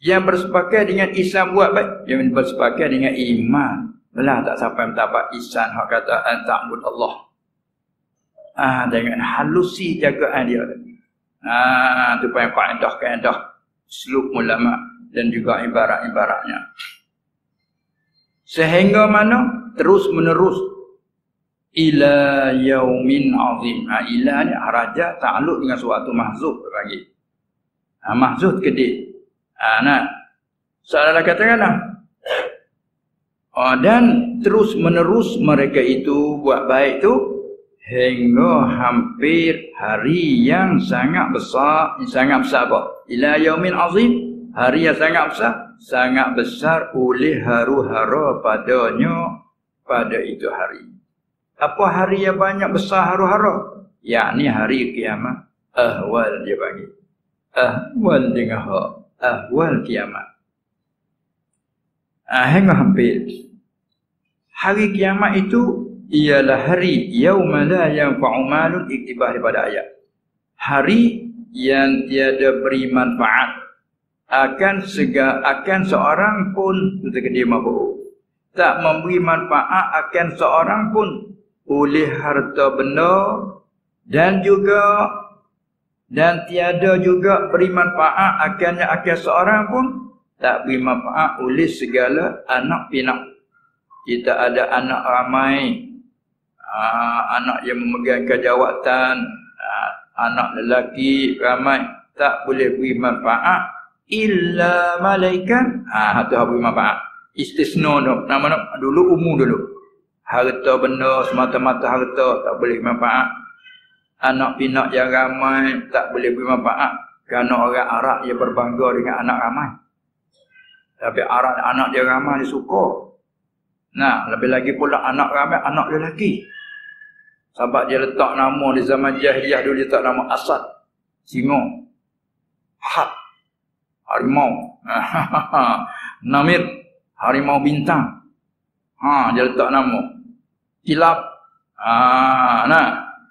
Speaker 1: Yang bersepakat dengan ihsan buat baik, yang bersepakat dengan iman. Belah tak sampai mendapat ihsan hak kata ta'bud Allah. Dengan halusi jagaan dia. Itu punya kaedah-kaedah uslub ulama dan juga ibarat-ibaratnya. Sehingga mana? Terus menerus ila yaumin azim. Ila ni raja ta'alluq dengan suatu mahzuf bagi. Mahzuf kedip. Seolah katakanlah. Dan terus menerus mereka itu buat baik tu hingga hampir hari yang sangat besar. Sangat besar apa? Ila yaumin azim. Hari yang sangat besar. Sangat besar oleh haru-hara padanya pada itu hari. Apa hari yang banyak besar haru-hara? Yakni hari kiamat. Ahwal dia bagi. Ahwal dengan hak. Ahwal kiamat. Hingga hampir. Hari kiamat itu ialah hari yauma la yanfa'u malun, iktibah daripada ayat. Hari yang tiada beri manfaat akan seorang pun, ketika dia mabuk, tak memberi manfaat akan seorang pun oleh harta benda, dan tiada juga beri manfaat akan seorang pun tak beri manfaat oleh segala anak pinak. Kita ada anak ramai, anak yang memegang kejawatan, anak lelaki ramai, tak boleh beri manfaat illa malaikat. Itu beri manfaat. Istisna nama dulu umum dulu. Harta benda semata-mata harta tak boleh beri manfaat. Anak pinak yang ramai tak boleh beri manfaat kerana orang Arab yang berbangga dengan anak ramai. Tapi Arab anak dia ramai dia suka. Lebih lagi pula anak ramai anak lelaki. Sebab dia letak nama di zaman jahiliah dulu, dia letak nama Asad, singa, Had, harimau, Namir, harimau bintang. Dia letak nama. Kilab,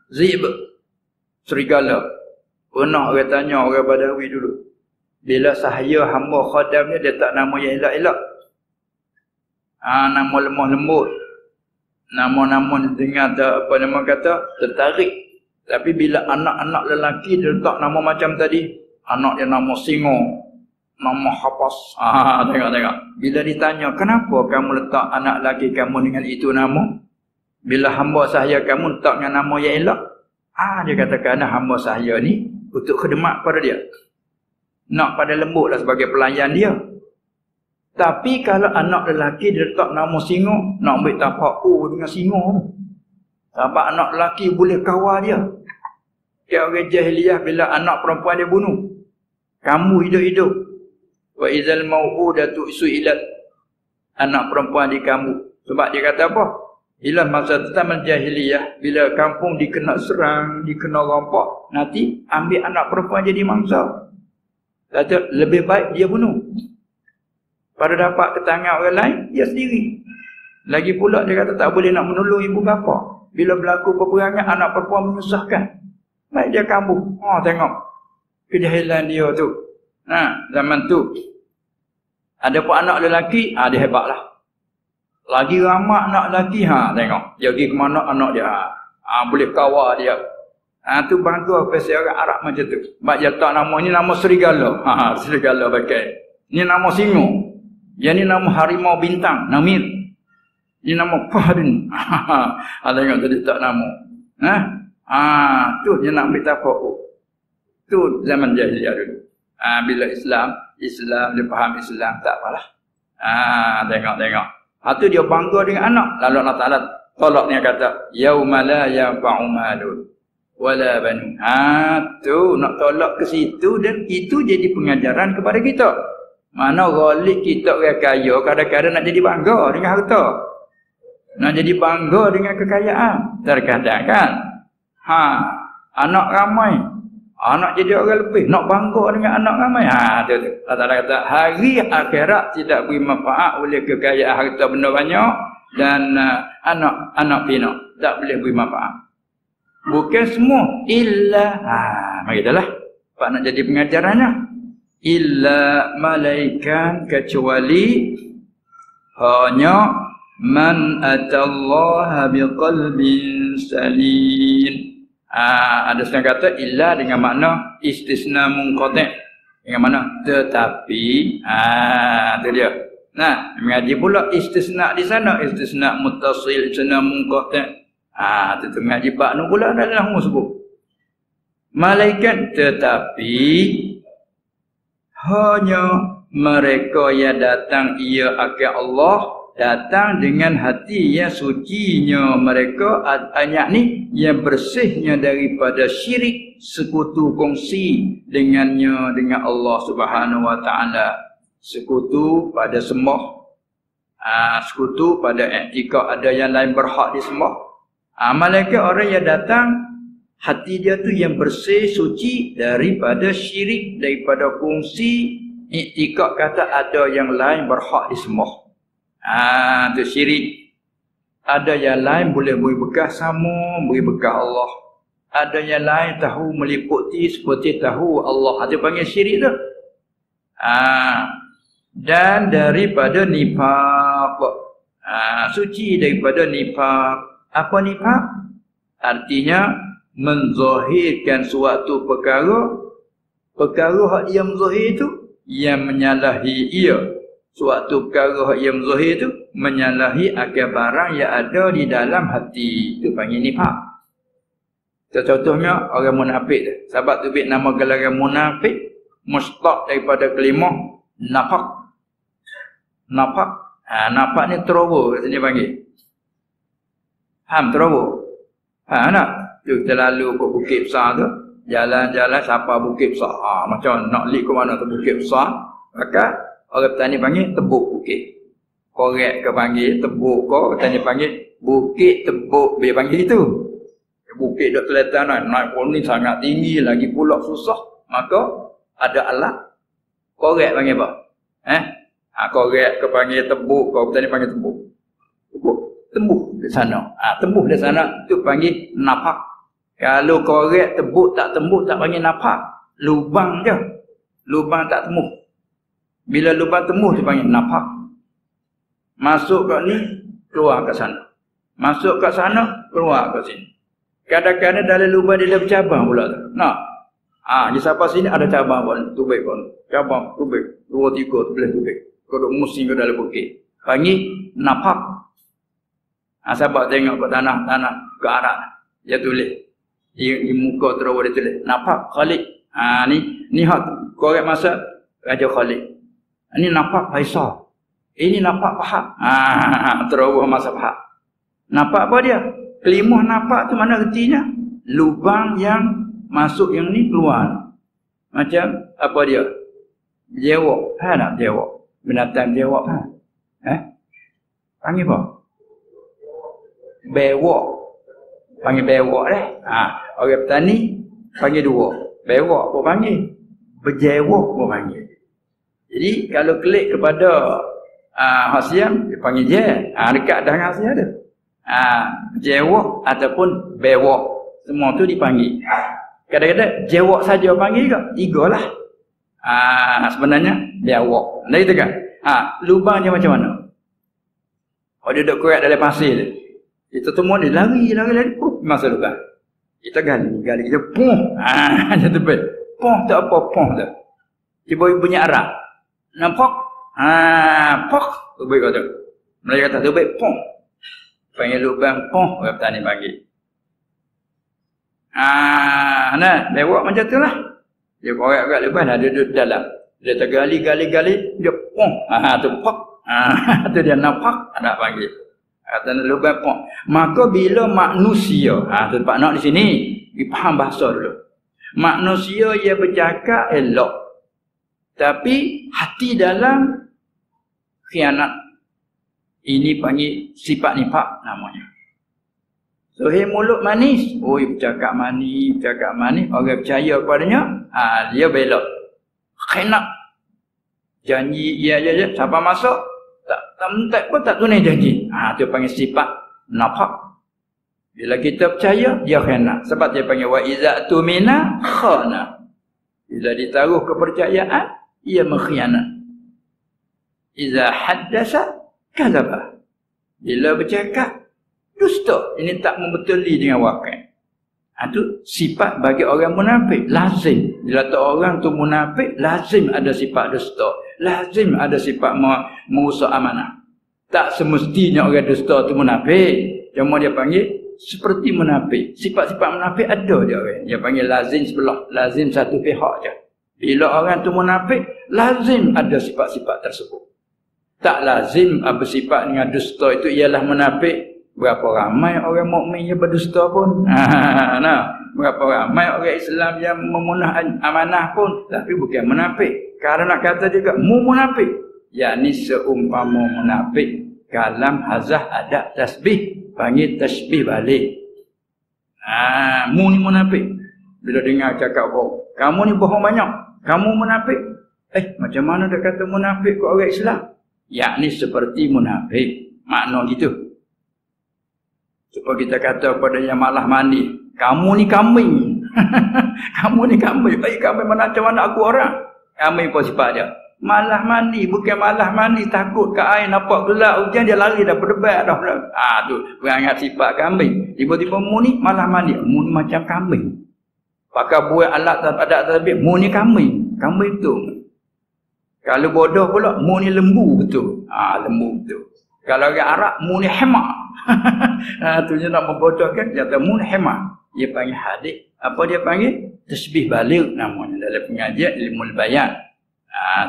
Speaker 1: Zib, serigala. Pernah orang tanya orang Badawi dulu, bila sahaya hamba khadamnya dia tak nama yang elak-elak. Nama lemah lembut. Nama-nama dengar apa nama kata tertarik. Tapi bila anak-anak lelaki dia letak nama macam tadi, anak dia nama singa, nama hapas. Tengok. Bila ditanya, kenapa kamu letak anak lelaki kamu dengan itu nama? Bila hamba sahaya kamu letak dengan nama yang elak? Dia kata kerana hamba sahaya ni untuk khidmat pada dia. Nak pada lembutlah sebagai pelayan dia. Tapi kalau anak lelaki dia letak nama singa, nak ambil tapak dengan singa. Sebab anak lelaki boleh kawal dia. Kayak orang jahiliah bila anak perempuan dia bunuh, kamu hidup-hidup. Wa idzal mau'udatu su'ilat, anak perempuan di kamu. Sebab dia kata apa? Bila masa zaman jahiliah, bila kampung dikena serang, dikena rompak, nanti ambil anak perempuan jadi mangsa. Kata lebih baik dia bunuh. Pada dapat ke tangan orang lain, dia sendiri. Lagi pula dia kata tak boleh nak menolong ibu bapa. Bila berlaku peperangan, anak perempuan menyusahkan. Baik dia kambuh. Tengok kejahilan dia tu. Zaman tu. Ada pun anak lelaki, dia hebatlah. Lagi ramai anak lelaki, tengok. Dia pergi ke mana anak dia. Boleh kawal dia. Tu bangga pasal orang Arab macam tu. Sebab dia tak nama ni nama serigala. Serigala pakai. Ni nama singa. Yang ni nama harimau bintang, Namir. Ini nama Fahrin. Tengok tadi tak nama. Tu dia nak ambil tapak. Tu zaman jahiliah dulu. Bila Islam dia faham Islam, tak apalah. Tengok. Tu dia bangga dengan anak. Lalu Allah Ta'ala tolak dia kata, yauma la yanfa'u malun wala banun. Tu nak tolak ke situ, dan itu jadi pengajaran kepada kita. Mana ghalib kita orang kaya kadang-kadang nak jadi bangga dengan harta. Nak jadi bangga dengan kekayaan. Terkadang kan. Anak ramai. Anak jadi orang lebih. Nak bangga dengan anak ramai. Tu. Allah kata hari akhirat tidak beri manfaat oleh kekayaan harta benda banyak. Dan anak pinak. Tak boleh beri manfaat. Bukan semua. Illa. Mari dah lah. Pak nak jadi pengajarannya. Illa malaikan, kecuali hanya man atallaha biqalbin salim. Ada setengah kata illa dengan makna istisna munqati'. Dengan mana? Tetapi. Itu dia. Nah, mengaji pula istisna di sana. Istisna muttasil, istisna munqati'. Itu mengaji bab nu pula dalam sebut. Malaikat tetapi hanya mereka yang datang ia akan Allah datang dengan hati yang sucinya mereka ni yang bersihnya daripada syirik sekutu kongsi dengannya dengan Allah Subhanahu wa taala, sekutu pada sembah, sekutu pada i'tikad ada yang lain berhak disembah. Malaikat orang yang datang hati dia tu yang bersih suci daripada syirik, daripada kongsi i'tikad kata ada yang lain berhak disembah. Tu syirik. Ada yang lain boleh beri bekas sama, beri bekas Allah. Ada yang lain tahu meliputi seperti tahu Allah. Itu panggil syirik tu. Dan daripada nifaq. Suci daripada nifaq. Apa nifaq? Artinya menzahirkan suatu perkara. Perkara yang menzahir itu yang menyalahi ia. Suatu perkara yang zahir tu menyalahi akan barang yang ada di dalam hati. Itu panggil nifaq. Contohnya orang munafik tu. Sebab tu bit nama gelaran munafik mustaq daripada kalimah nafaq. Nafaq. Nafaq ni teroboh kat sini panggil. Faham teroboh? Faham tak? Tu kita lalu ke bukit besar tu, jalan-jalan sampai bukit besar. Macam nak lik ke mana tu bukit besar, maka orang petani panggil tebuk bukit. Korek ke panggil tebuk kau, petani panggil bukit tebuk. Dia panggil itu. Bukit dok kelihatan naik pun ni sangat tinggi lagi pula susah. Maka ada alat. Korek panggil apa? Korek ke panggil tebuk, kau petani panggil tebuk. Tebuk, tembus di sana. Tembus di sana tu panggil nafaq. Kalau korek tebuk tak tembus tak panggil nafaq. Lubang je. Lubang tak tembus. Bila lubang tembus dia panggil nafaq. Masuk kat ni, keluar kat sana. Masuk kat sana, keluar kat sini. Kadang-kadang dalam lubang dia bercabang pula tu. Nak? Di sampai sini ada cabang pun. Tubik pun. Cabang, tubik. 2, 3, tubik. Kau duk musim ke dalam bukit. Panggil nafaq. Sahabat tengok ke tanah ke arah. Dia tulis. Di muka terus dia tulis. Nafaq Khalid. Ni hak korek masa Raja Khalid. Ini nafaq Faisal. Ini nafaq Fahad. Terus masa Fahad. Nafaq apa dia? Kelimah nafaq tu mana artinya? Lubang yang masuk yang ni keluar. Macam apa dia? Jewok. Tak jewok? Binatang jewok. Panggil apa? Bewok. Panggil bewok dah. Orang petani panggil dua. Bewok pun panggil. Berjewok pun panggil. Jadi kalau klik kepada hasiam dia panggil je. Dekat dengan hasiam tu. Jewok ataupun bewok. Semua tu dipanggil. Kadang-kadang jewok saja panggil ke? 3 lah. Sebenarnya bewok. Nah itu kan. Lubangnya macam mana? Dia duduk kuat dalam pasir tu. Kita semua ni lari. Masa lubang. Kita gali. Kita puh. Macam tu pun. Puh tak apa. Puh tu. Tiba-tiba bunyi Arab. Nampak? Pok. Tubik kata. Mereka kata tubik. Puh. Panggil lubang. Puh. Orang petani panggil. Lewat macam tu lah. Dia korek kat lubang. Dia duduk dalam. Dia tergali. Dia puh. Tu pok. Tu dia nampak. Nak panggil. Kata lubang pun. Maka bila manusia, tempat nak di sini, dipaham bahasa dulu. Manusia ia bercakap elok. Tapi hati dalam khianat. Ini panggil sifat nifaq namanya. Sohir mulut manis. Bercakap manis. Orang percaya kepadanya, dia belok. Khianat. Janji ia je. Siapa masuk? Tak pun tak tunai janji. Itu panggil sifat nafaq. Bila kita percaya, dia khianat. Sebab dia panggil wa iza tumina khana. Bila ditaruh kepercayaan, ia mengkhianat. Iza haddasa kadzaba. Bila bercakap, dusta. Ini tak membetuli dengan wakil. Itu sifat bagi orang munafik. Lazim. Bila tu orang tu munafik, lazim ada sifat dusta. Lazim ada sifat merusak amanah. Tak semestinya orang dusta tu munafik. Cuma dia panggil seperti munafik. Sifat-sifat munafik ada dia orang. Dia panggil lazim sebelah. Lazim satu pihak je. Bila orang tu munafik, lazim ada sifat-sifat tersebut. Tak lazim bersifat dengan dusta itu ialah munafik. Berapa ramai orang mukmin yang berdusta pun. Nah, berapa ramai orang Islam yang memunah amanah pun, tapi bukan munafik. Karena nak kata juga mu munafik, yakni seumpama munafik. Kalam hazah ada tasbih, panggil tasbih balik. Mu ni munafik. Bila dengar cakap, oh, kamu ni bohong banyak, kamu munafik. Macam mana dia kata munafik ke orang Islam? Yakni seperti munafik. Makna gitu. Supaya kita kata pada yang malah mandi, kamu ni kambing. Kamu ni kambing. Kambing mana macam mana aku orang? Kambing pun sifat dia. Malah mandi, bukan malah mandi takut ke air nampak gelap hujan dia lari dah berdebat dah. Tu berangat sifat kambing. Tiba-tiba mu ni malah mandi, mu ni macam kambing. Pakai buat alat ada tasbih, mu ni kambing. Kambing betul. Kalau bodoh pula, mu ni lembu betul. Lembu betul. Kalau orang Arab, mu ni hemar. Tu je nak membodohkan, dia kata mu ni hemar. Dia panggil hadis. Apa dia panggil? Tasbih balik namanya dalam pengajian ilmu bayan.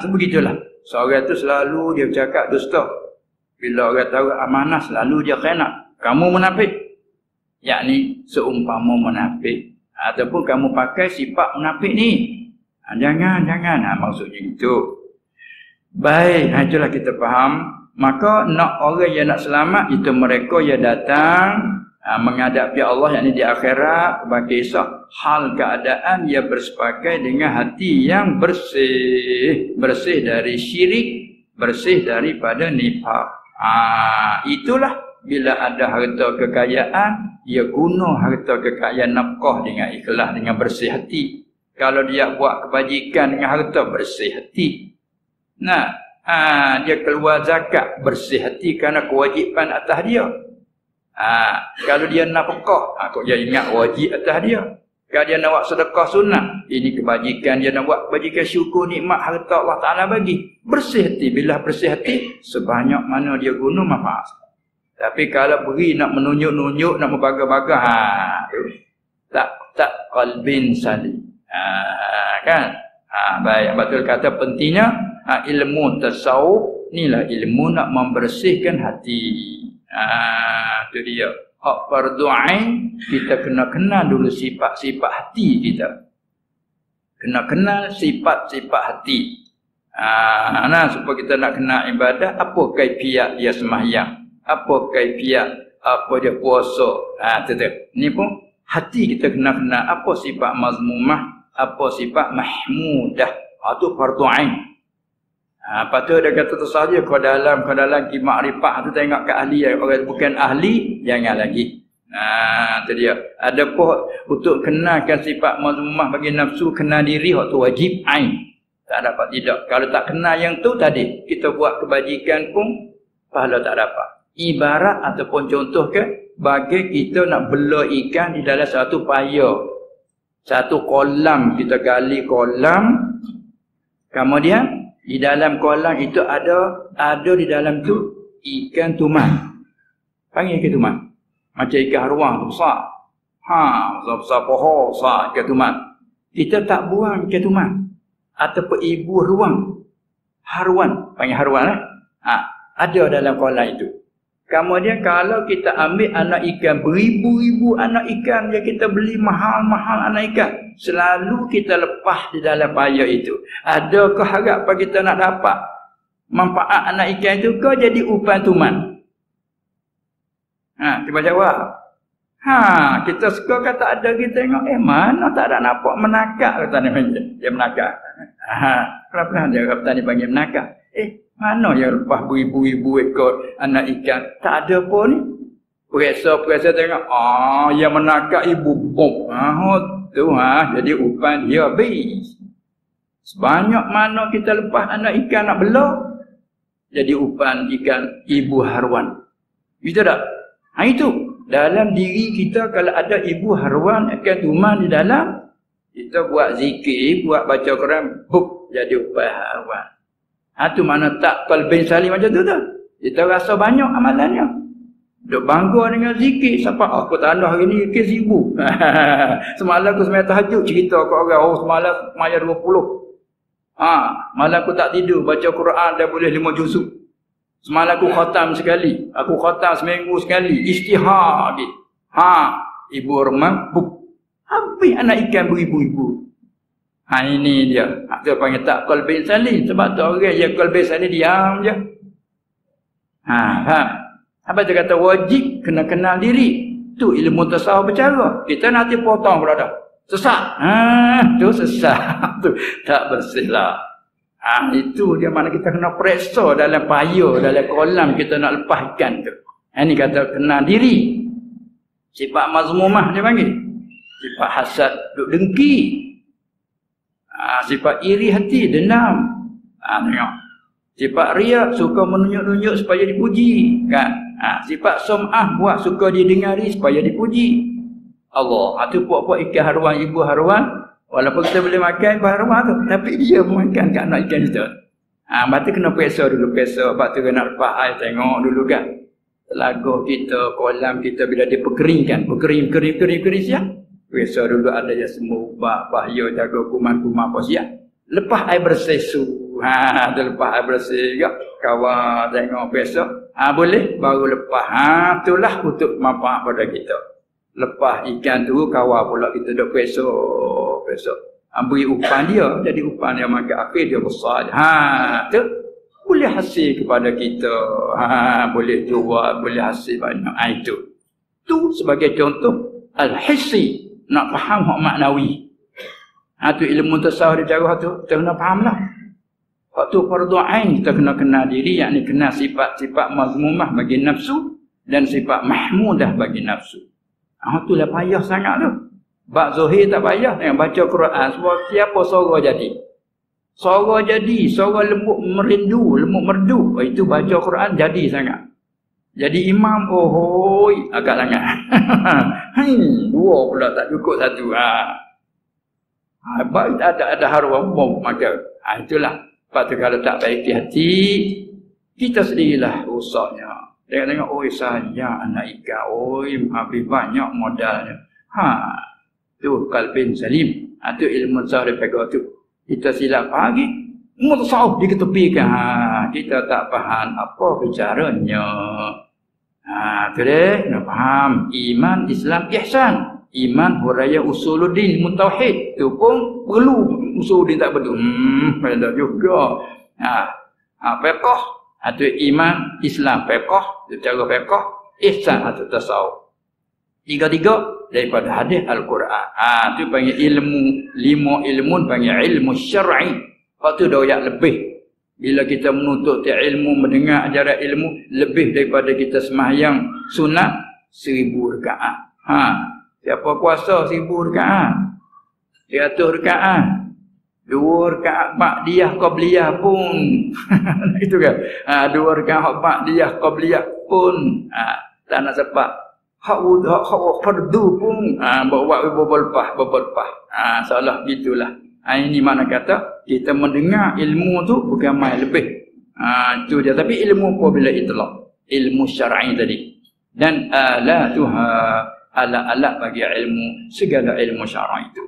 Speaker 1: Sebegitulah. Seorang tu selalu dia bercakap dusta. Bila orang tahu amanah, selalu dia khianat. Kamu munafik. Yakni seumpama munafik. Ataupun kamu pakai sifat munafik ni. Jangan. Maksudnya itu. Baik, itulah kita faham. Maka nak orang yang nak selamat, itu mereka yang datang menghadapi Allah, yakni di akhirat, bagi kisah hal keadaan ia bersepakai dengan hati yang bersih, bersih dari syirik, bersih daripada nifak. Itulah bila ada harta kekayaan, ia guna harta kekayaan nafkah dengan ikhlas, dengan bersih hati. Kalau dia buat kebajikan dengan harta, bersih hati. Dia keluar zakat, bersih hati kerana kewajipan atas dia. Kalau dia nafkah, dia ingat wajib atas dia. Kalau dia nak buat sedekah sunnah, ini kebajikan dia nak buat, kebajikan syukur nikmat harta Allah Ta'ala bagi. Bersih hati. Bila bersih hati, sebanyak mana dia guna manfaat. Tapi kalau beri nak menunjuk-nunjuk, nak membagah-bagah, tak qalbin salim. Kan? Baik, betul kata pentingnya ilmu tasawuf inilah ilmu nak membersihkan hati. Itu dia. Hak fardu ain, kita kena kenal dulu sifat-sifat hati kita. Kena kenal sifat-sifat hati. Supaya kita nak kenal ibadah, apa kaifiat dia sembahyang, apa kaifiat apa dia puasa. Ni pun hati kita kena kenal apa sifat mazmumah, apa sifat mahmudah. Itu fardu ain. Patut dia kata tu saja kau dalam kimakrifah tu tengok ke ahli, orang bukan ahli jangan lagi. Itu dia. Ada pun untuk kenalkan sifat mazmumah bagi nafsu, kenal diri, waktu wajib ain. Tak dapat tidak. Kalau tak kenal yang tu tadi, kita buat kebajikan pun pahala tak dapat. Ibarat ataupun contoh ke, bagi kita nak bela ikan di dalam satu payah. Satu kolam, kita gali kolam, kemudian di dalam kolam itu ada di dalam tu ikan tuman. Panggil ikan tuman. Macam ikan haruang tu besar. Besar pohon, besar ikan tuman. Kita tak buang ikan tuman. Ataupun ibu haruan. Panggil haruan. Ada dalam kolam itu. Kemudian kalau kita ambil anak ikan, beribu-ribu anak ikan yang kita beli mahal-mahal anak ikan, selalu kita lepas di dalam payah itu. Adakah harapan kita nak dapat manfaat anak ikan itu? Kau jadi umpan tuman. Cuba jawab. Kita suka kata ada, kita tengok, mana tak ada nampak menakak, kata dia menakak. Kenapa dia kata ni panggil menakak? Mana yang lepas beribu-ribu ekor anak ikan? Tak ada pun. Periksa tengok. Yang menakak ibu bom. Jadi umpan dia habis. Sebanyak mana kita lepas anak ikan nak bela, jadi umpan ikan ibu haruan. Itu tak? Itu. dalam diri kita kalau ada ibu haruan akan tuman di dalam, kita buat zikir, buat baca Quran, buk, jadi upaya haruan. Itu mana tak qalbin salim macam tu dah. Kita rasa banyak amalannya. Duk bangga dengan zikir. Siapa aku tanah hari ni zikir 1000. Semalam aku sembahyang tahajud cerita kat orang, oh semalam sembahyang 20. Malam aku tak tidur baca Quran dah boleh 5 juzuk. Semalam aku khatam sekali. Aku khatam seminggu sekali. Istihar gitu. Ibu remang, buk. Habis anak ikan beribu-ribu. Ini dia. Kita panggil tak qalbin salim. Sebab tu orang yang qalbin salim diam je. Apa dia kata wajib kena kenal diri. Tu ilmu tasawuf bercara. Kita nanti potong pula dah. Sesat. Tu sesat. Tu tak bersih lah. Itu dia mana kita kena periksa dalam payung, dalam kolam kita nak lepas ikan tu. Ini kata kenal diri. Sifat mazmumah dia panggil. Sifat hasad, duk dengki. Sifat iri hati, dendam. Tengok. Sifat riak, suka menunjuk-nunjuk supaya dipuji. Kan? Sifat sum'ah, buat suka didengari supaya dipuji. Allah. Itu puak-puak ikan haruan, ibu haruan. Walaupun kita boleh makan ibu haruan tu. Tapi dia makan kat anak ikan kita. Lepas tu kena periksa dulu. Lepas tu kena lepas air tengok dulu kan. Telaga kita, kolam kita bila dia berkeringkan. Berkering siap. Periksa dulu ada yang semua ubah, bahaya, jaga kuman-kuman apa siap. Lepas air bersih su. Lepas air bersih juga. Kawal tengok periksa. Boleh baru lepas. Itulah untuk manfaat pada kita. Lepas ikan tu kawal pula kita dah periksa. Beri upah dia. Jadi upah dia makan akhir dia besar. Tu boleh hasil kepada kita. Boleh jual, boleh hasil banyak. Itu. Tu sebagai contoh al-hissi. Nak faham hak maknawi. Tu ilmu tasawuf dia cara tu. Kita kena faham lah. Waktu fardu ain kita kena kenal diri, yakni kenal sifat-sifat mazmumah bagi nafsu dan sifat mahmudah bagi nafsu. Itulah payah sangat tu. Bab zahir tak payah, yang baca Quran sebab siapa suara jadi. Suara jadi, suara lembut merindu, lembut merdu. Itu baca Quran jadi sangat. Jadi imam agak sangat. Dua pula tak cukup satu. Ada haruan maka itulah. Lepas tu kalau tak baik hati, kita sendirilah rusaknya. Tengok, sayang anak ikan, habis banyak modalnya. Tu qalbin salim. Tu ilmu tasawuf dia pegang tu. Kita silap pagi, ilmu tasawuf diketepikan. Kita tak faham apa bicaranya. Tu deh, nak faham. Iman, Islam, ihsan. Iman, huraya usuluddin, mutauhid. Tu pun perlu usuluddin tak betul. Pada juga. Fiqh, itu iman, Islam, fiqh, cara fiqh, ihsan atau tasawuf. Tiga-tiga daripada hadis Al-Quran. Itu panggil ilmu, 5 ilmu panggil ilmu syar'i. Lepas tu dah lebih. Bila kita menuntut ilmu, mendengar ajaran ilmu, lebih daripada kita sembahyang sunat 1000 rakaat. Siapa kuasa 1000 rakaat? 100 rakaat. 2 rakaat ba'diyah qabliyah pun. Itu kan. 2 rakaat ba'diyah qabliyah pun. Tak nak sebab. Hak fardu pun. Buat berlepas. Seolah gitulah. Ini mana kata, kita mendengar ilmu tu bukan main lebih. Itu dia. Tapi ilmu apa bila itlaq? Ilmu syar'i tadi. Dan alat-alat bagi ilmu, segala ilmu syar'i itu.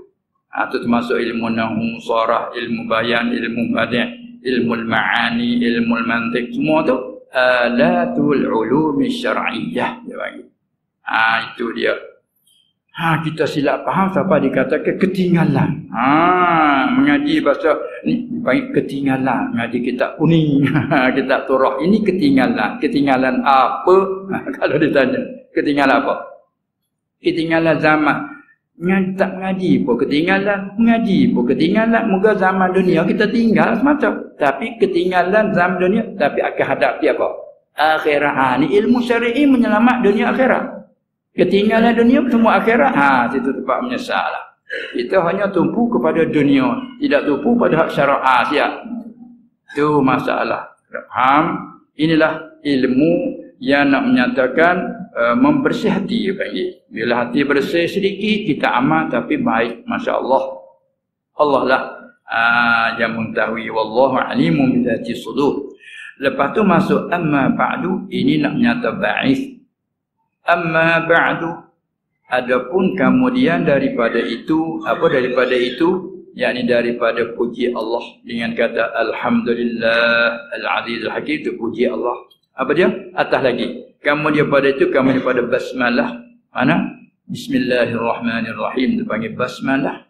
Speaker 1: Itu termasuk ilmu nahu, sarah, ilmu bayan, ilmu badi', ilmu ma'ani, ilmu mantiq, semua tu alatul ulumi syar'iyyah dia bagi. Itu dia. Kita silap faham siapa dikatakan ketinggalan. Mengaji bahasa ni panggil ketinggalan, mengaji kitab kuning, kitab Torah ini ketinggalan. Ketinggalan apa? Kalau ditanya, ketinggalan apa? Ketinggalan zaman. Tak mengaji pun ketinggalan, mengaji pun ketinggalan. Moga zaman dunia kita tinggal semacam. Tapi ketinggalan zaman dunia, tapi akan hadapi apa? Akhirat. Ni ilmu syar'i menyelamat dunia akhirat. Ketinggalan dunia semua akhirat. Situ tempat menyesal lah. Kita hanya tumpu kepada dunia, tidak tumpu pada hak syar'a siap. Itu masalah. Faham? Inilah ilmu yang nak menyatakan membersih hati panggil. Bila hati bersih sedikit kita amal tapi baik, masya-Allah. Allah lah yang mengetahui, wallahu alimun bidzati sudur. Lepas tu masuk amma ba'du, ini nak nyata ba'is. Amma ba'du, adapun kemudian daripada itu, daripada itu, yakni daripada puji Allah dengan kata alhamdulillah al-aziz al-hakim, itu puji Allah. Apa dia? Atas lagi. Kemudian pada itu, kemudian pada basmalah. Mana? Bismillahirrahmanirrahim, dipanggil basmalah.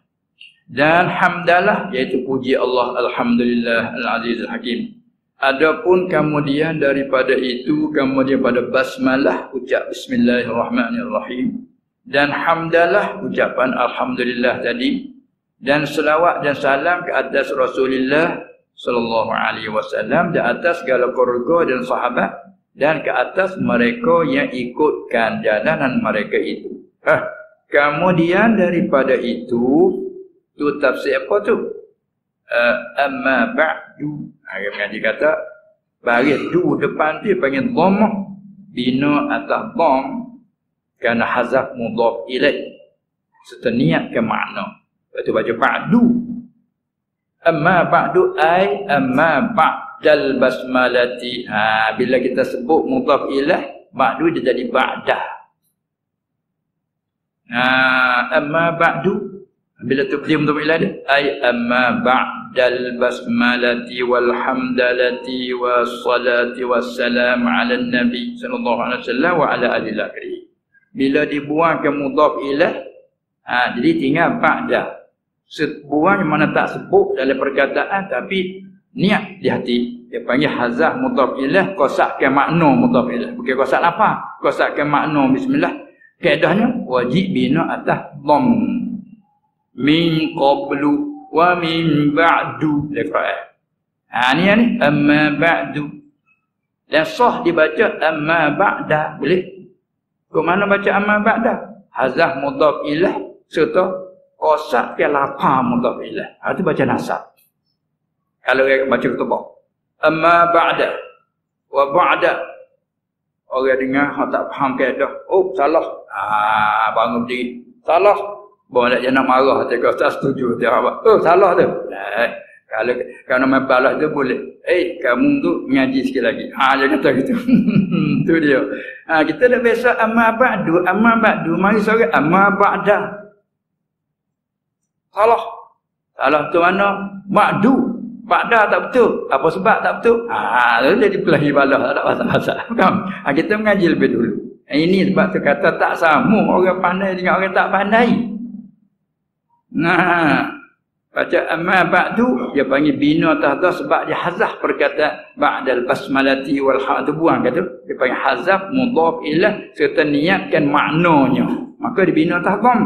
Speaker 1: Dan hamdalah, iaitu puji Allah, alhamdulillah al-aziz al-hakim. Adapun kemudian daripada itu, kemudian pada basmalah ucap bismillahirrahmanirrahim, dan hamdalah ucapan alhamdulillah tadi, dan selawat dan salam ke atas Rasulullah sallallahu alaihi wasallam, di atas segala keluarga dan sahabat, dan ke atas mereka yang ikutkan jalanan mereka itu. Kemudian daripada itu, tu tafsir apa tu? Amma ba'du. Dia mengaji kata baris du depan tu panggil dhammah, bina atas dham kerana hazaf mudhaf ilaih serta niat ke makna. Lepas tu baca ba'du. Amma ba'du ay amma ba'dal basmalati. Bila kita sebut mudhaf ilaih, ba'du dia jadi ba'dah. Amma ba'du, bila tu dia mudhaf ilaih dia, ay amma ba'dal basmalati walhamdalati wassalati wassalam ala nabi sallallahu alaihi wasallam wa ala alihi akhirih. Bila dibuang ke mudhaf ilaih, jadi tinggal ba'dah. Buang yang mana tak sebut dalam perkataan tapi niat di hati. Dia panggil hazah mudhaf ilaih, qasakkan makna mudhaf ilaih. Bukan qasak apa? Qasakkan makna bismillah. Kaedahnya wajib bina atas dham. Min qablu wa min ba'du. Ni amma ba'du. Dan sah dibaca amma ba'da. Boleh? Ke mana baca amma ba'da? Hazah mudhaf ilaih serta qasak ke lapa mudhaf ilaih. Itu baca nasab. Kalau baca ketubah. Amma ba'da wa ba'da. Orang dengar tak faham kaedah. Oh, salah. Bangun berdiri. Salah. Bawa nak marah, dia tak setuju, dia apa? Oh, salah tu. Kalau main balas tu boleh. Kamu tu ngaji sikit lagi. Dia kata gitu. Tu dia. Kita dah biasa amma ba'du, amma ba'du. Mari sore amma ba'da. Salah. Salah tu mana? Ba'du. Ba'da tak betul. Apa sebab tak betul? Lalu jadi pelahi balas, tak ada masalah. Kita mengaji lebih dulu. Ini sebab tu kata tak sama orang pandai dengan orang tak pandai. Baca amma ba'du, dia panggil bina tahta sebab dia hazaf perkataan ba'dal basmalati wal hamdu, buang kata. Dia panggil hazaf mudhaf ilaih serta niatkan maknanya. Maka dibina tahta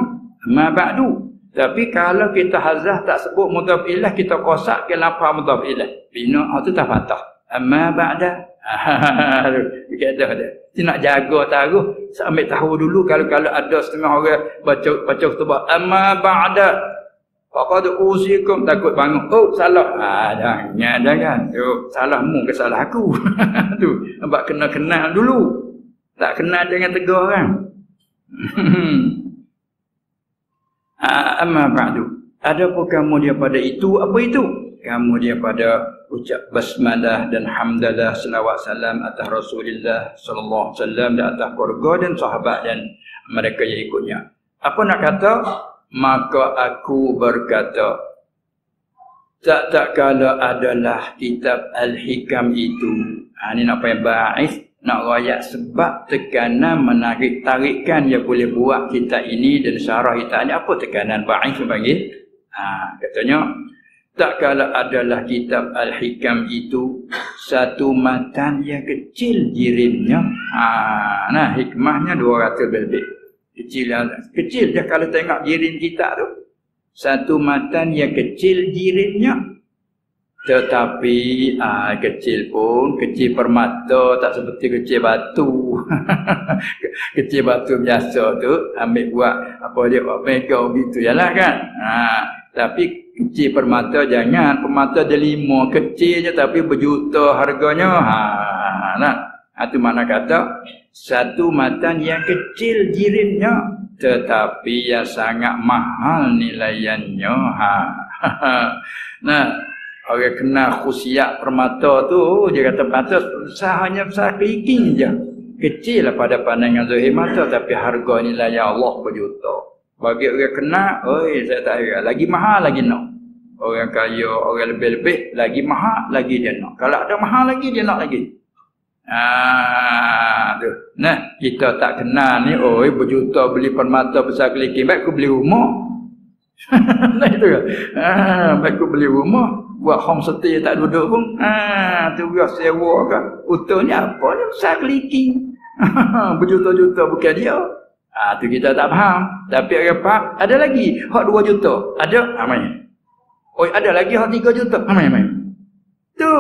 Speaker 1: amma ba'du. Tapi kalau kita hazaf tak sebut mudhaf ilaih, kita qasak ke lafaz mudhaf ilaih, bina itu tak patah. Amma ba'da. Dia kata dia nak jaga taruh, ambil tahu dulu kalau ada setengah orang baca khutbah amma ba'da faqad usikum, takut bangun. Oh, salah. Jangan. Salahmu ke salah aku. Tu, nampak kena kenal dulu. Tak kenal jangan tegur orang. Amma ba'du. Adapun kemudian pada itu, apa itu? Kemudian pada ucap basmalah dan hamdalah, selawat salam atas Rasulullah sallallahu alaihi wasallam dan atas keluarga dan sahabat dan mereka yang ikutnya. Apa nak kata? Maka aku berkata, tak kala adalah kitab Al-Hikam itu. Ini nak payah ba'is, nak rakyat sebab tekanan menarik-tarikan yang boleh buat kita ini dan syarah kita ini. Apa tekanan ba'is panggil? Katanya, tak kala adalah kitab Al-Hikam itu satu matan yang kecil jirimnya. Hikmahnya 200 lebih. Kecil dah kalau tengok jirim kita tu. Satu matan yang kecil jirimnya. Tetapi kecil pun, kecil permata, tak seperti kecil batu. Kecil batu biasa tu ambil buat apa dia buat mega gitu yalah kan. Tapi kecil permata jangan, permata ada 5 kecilnya tapi berjuta harganya. Itu mana kata satu matan yang kecil jirimnya tetapi yang sangat mahal nilaiannya. Nah, orang kena khusiat permata tu dia kata mata hanya besar keliking je. Kecil lah pada pandangan zahir mata tapi harga nilai Allah berjuta. Bagi orang kena, oi saya tak kira, lagi mahal lagi nak. Orang kaya, orang lebih-lebih lagi mahal lagi dia nak. Kalau ada mahal lagi dia nak lagi. Tu. Nah, kita tak kenal ni, oi berjuta beli permata besar keliking, baik aku beli rumah. Nah itu kan. Baik aku beli rumah, buat homestay tak duduk pun. Tu biar sewa kan. Utuhnya apa ni besar keliking. Berjuta-juta bukan dia. Tu kita tak faham. Tapi orang faham, ada lagi hak 2 juta. Ada amai. Oh, ada lagi hak 3 juta. Amai. Tu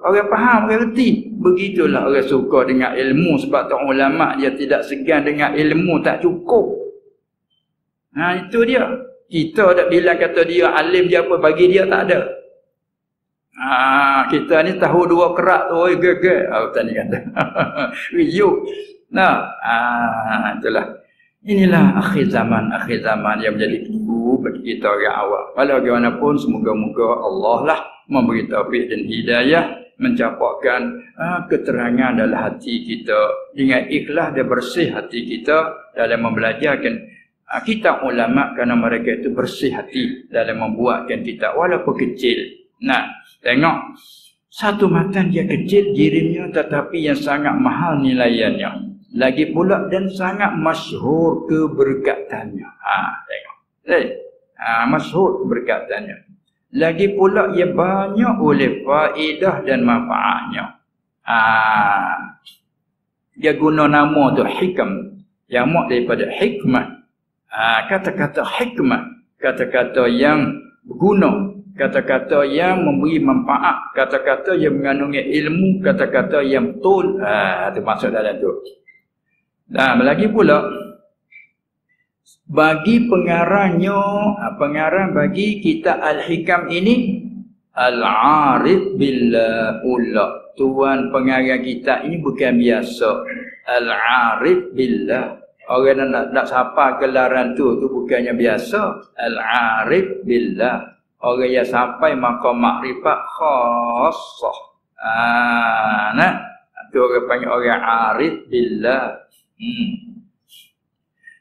Speaker 1: orang faham, orang reti. Begitulah orang suka dengan ilmu sebab tu ulama dia tidak segan dengan ilmu tak cukup. Itu dia. Kita tak bilang kata dia alim dia apa bagi dia tak ada. Kita ni tahu 2 kerak tu oi gegek. Tadi kata. Riuk. Nah, itulah. Inilah akhir zaman yang menjadi ibu bagi kita orang awam. Walau bagaimanapun semoga-moga Allah lah memberi taufik dan hidayah mencapakkan keterangan dalam hati kita dengan ikhlas dan bersih hati kita dalam membelajarkan kita ulama kerana mereka itu bersih hati dalam membuatkan kita walaupun kecil. Nah, tengok satu matan dia kecil jirimnya tetapi yang sangat mahal nilaiannya. Lagi pula dan sangat masyhur keberkatannya. Tengok. Masyhur keberkatannya. Lagi pula ia banyak oleh faedah dan manfaatnya. Dia guna nama tu hikam. Yang mak daripada hikmah. Kata-kata hikmah. Kata-kata yang berguna. Kata-kata yang memberi manfaat. Kata-kata yang mengandungi ilmu. Kata-kata yang betul. Itu maksud dalam tu. Nah, lagi pula bagi pengarangnya, pengarang bagi kita Al-Hikam ini Al-Arif Billah Ula. Tuan pengarang kita ini bukan biasa. Al-Arif Billah. Orang nak sapa gelaran tu bukannya biasa. Al-Arif Billah. Orang yang sampai maqam makrifat khassah. Nah, tu orang panggil orang Arif Billah.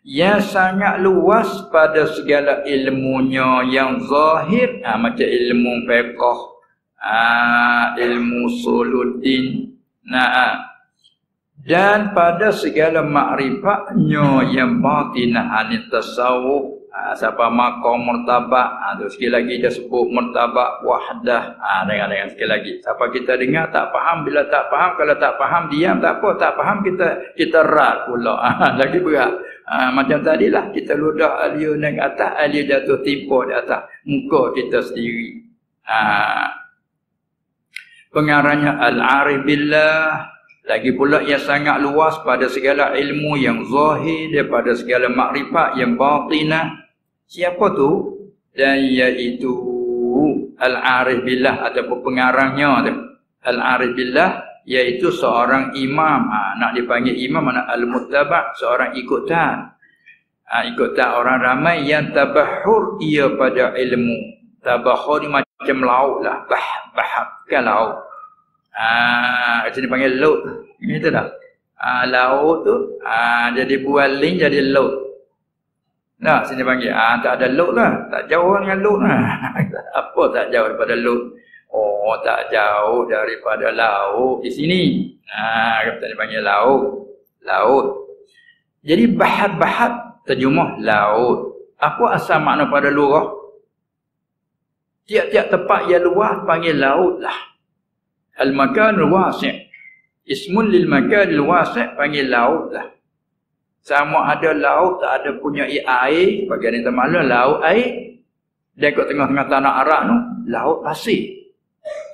Speaker 1: Yang sangat luas pada segala ilmunya yang zahir, macam ilmu fiqh, ilmu usuluddin, dan pada segala makrifatnya yang batinah anit tasawuf. Siapa maqam murtabak, tu sekali lagi dia sebut murtabak wahdah. Dengan sekali lagi. Siapa kita dengar tak faham, bila tak faham, kalau tak faham diam tak apa, tak faham kita rat pula. Lagi berat. Macam tadilah kita ludah alia naik atas, alia jatuh timpa di atas muka kita sendiri. Pengarangnya Al-Arif Billah. Lagi pula yang sangat luas pada segala ilmu yang zahir, daripada segala makrifat yang batinah. Siapa tu? Dan iaitu Al-Arif Billah ataupun pengarangnya tu. Al-Arif Billah iaitu seorang imam. Nak dipanggil imam mana al-muttaba', seorang ikutan. Ikutan orang ramai yang tabahur ia pada ilmu. Tabahur ni macam laut lah. Bahak kan laut. Macam dipanggil laut. Gitu dah. Laut tu jadi bualing jadi laut. Nah, sini panggil tak ada laut lah. Tak jauh dengan laut lah. Apa tak jauh daripada laut? Oh, tak jauh daripada laut di sini. Kita dipanggil laut. Laut. Jadi bahat-bahat terjemah laut. Apa asal makna pada lurah? Tiap-tiap tempat yang luas panggil laut lah. Al-makanul wasi'. Ismun lil makanil wasi' panggil laut lah. Sama ada laut, tak ada punya air. Bagian yang termaklum laut air. Dan kat tengah-tengah tanah Arab tu, laut pasir.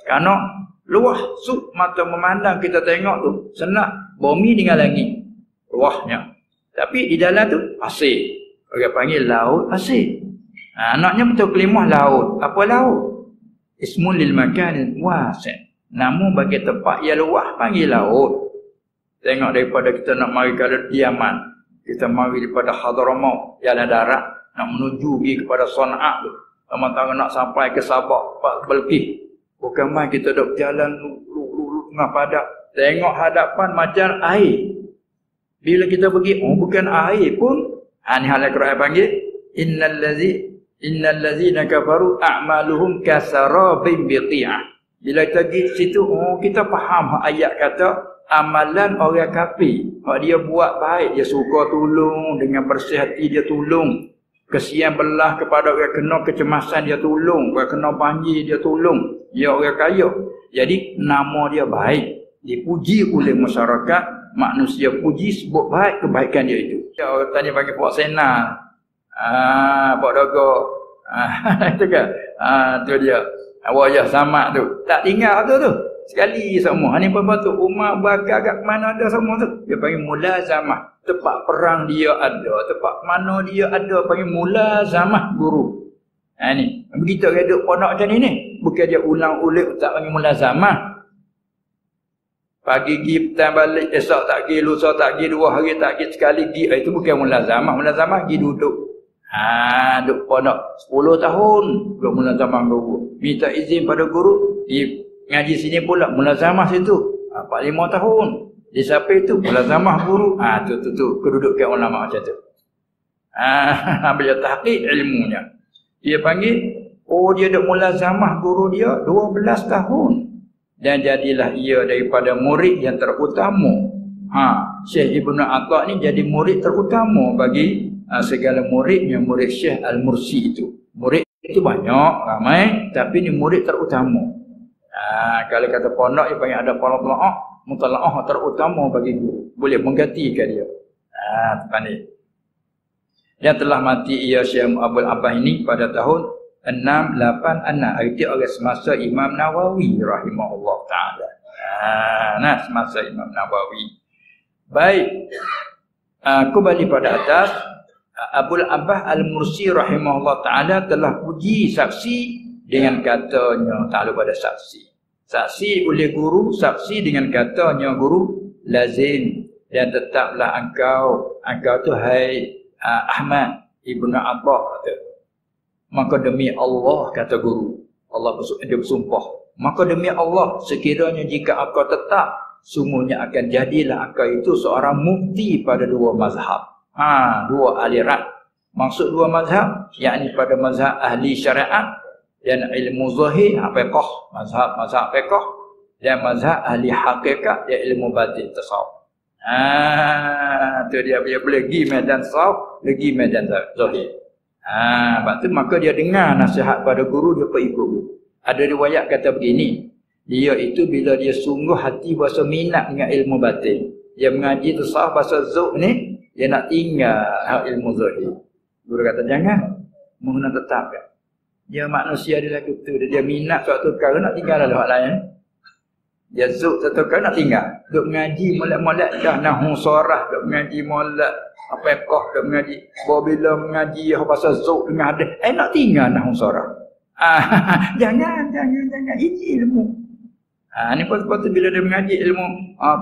Speaker 1: Kerana luah suk mata memandang kita tengok tu, senak bumi dengan langit. Luahnya. Tapi di dalam tu, pasir. Orang panggil laut pasir. Anaknya betul kelimah laut. Apa laut? Ismun lil makanil wasi'. Namun bagi tempat yang luas panggil laut. Tengok daripada kita nak mari ke Yaman, kita mari daripada Hadramaut, jalan darat nak menuju pergi kepada Sana'a tu. Sementara nak sampai ke Sabah, lebih. Bukan main kita duk jalan tengah padang. Tengok hadapan macam air. Bila kita pergi, bukan air pun. Ini hal Al-Quran panggil, Innal ladzina kafaru a'maluhum kasarabin biqi'ah. Bila kita pergi situ, kita faham ayat kata amalan orang kafir. Hak dia buat baik, dia suka tolong, dengan bersih hati dia tolong. Kesian belah kepada orang kena kecemasan dia tolong, orang kena banjir dia tolong. Dia orang kaya. Jadi nama dia baik, dipuji oleh masyarakat, manusia puji sebut baik kebaikan dia itu. Orang tadi panggil Pak Senal. Pak Dogo. Itu kan. Tu dia. Wayah Samak tu. Tak tinggal tu. Sekali semua. Ini apa tu? Umar Bakar kat mana ada semua tu. Dia panggil mulazamah. Tempat perang dia ada. Tempat mana dia ada. Panggil mulazamah guru. Ni. Begitu dia duduk pondok macam ni. Bukan dia ulang-ulik tak panggil mulazamah. Pagi pergi, petang balik, esok tak pergi, lusa tak pergi, 2 hari tak pergi, sekali pergi. Itu bukan mulazamah. Mulazamah pergi duduk. Duduk pondok 10 tahun. Duduk mulazamah guru. Minta izin pada guru. Ngaji sini pula mulazamah situ 4-5 tahun. Di siapa itu mulazamah guru. Tu kedudukan ulama macam tu. Bila tahqiq ilmunya, dia panggil dia dak mulazamah guru dia 12 tahun dan jadilah ia daripada murid yang terutama. Syekh Ibnu Atha ni jadi murid terutama bagi segala muridnya, murid Syekh Al-Mursi itu. Murid itu banyak, ramai, tapi ni murid terutama. Kalau kata pondok dia panggil ada mutalaah terutama bagi guru, boleh menggantikan dia. Pandai. Yang telah mati ia Syekh Abdul Abbas ini pada tahun 686. Itu orang semasa Imam Nawawi rahimahullah taala. Semasa Imam Nawawi. Baik. Kembali pada atas, Abdul Abbas Al-Mursi rahimahullah taala telah puji saksi dengan katanya, tak lupa pada saksi. Saksi oleh guru, saksi dengan katanya guru, lazim dan tetaplah engkau tu hai Ahmad Ibnu Abbas kata. Maka demi Allah kata guru, Allah dia bersumpah, maka demi Allah sekiranya jika engkau tetap, sungguhnya akan jadilah engkau itu seorang mufti pada 2 mazhab. 2 aliran. Maksud 2 mazhab, yakni pada mazhab ahli syariat dan ilmu zahir, fiqh, mazhab fiqh, dan mazhab ahli hakikat, dan ilmu batin tasawuf. Tu dia boleh pergi medan tasawuf, pergi medan zahir. Lepas tu maka dia dengar nasihat pada guru, dia pergi guru. Ada riwayat kata begini, dia itu bila dia sungguh hati berasa minat dengan ilmu batin, dia mengaji tasawuf bahasa zuhd ni, dia nak tinggal ilmu zahir. Guru kata jangan, mengena tetap kan. Dia manusia dia lagu tu, dia minat suatu perkara nak tinggal lah hak lain. Dia zuhd satu perkara nak tinggal. Duk mengaji molek-molek dah nahwu sarah, duk mengaji molek fiqh, duk mengaji. Bila mengaji bahasa zuhd dengan hadis, nak tinggal nahwu sarah. Jangan ini ilmu. Ni pasal bila dia mengaji ilmu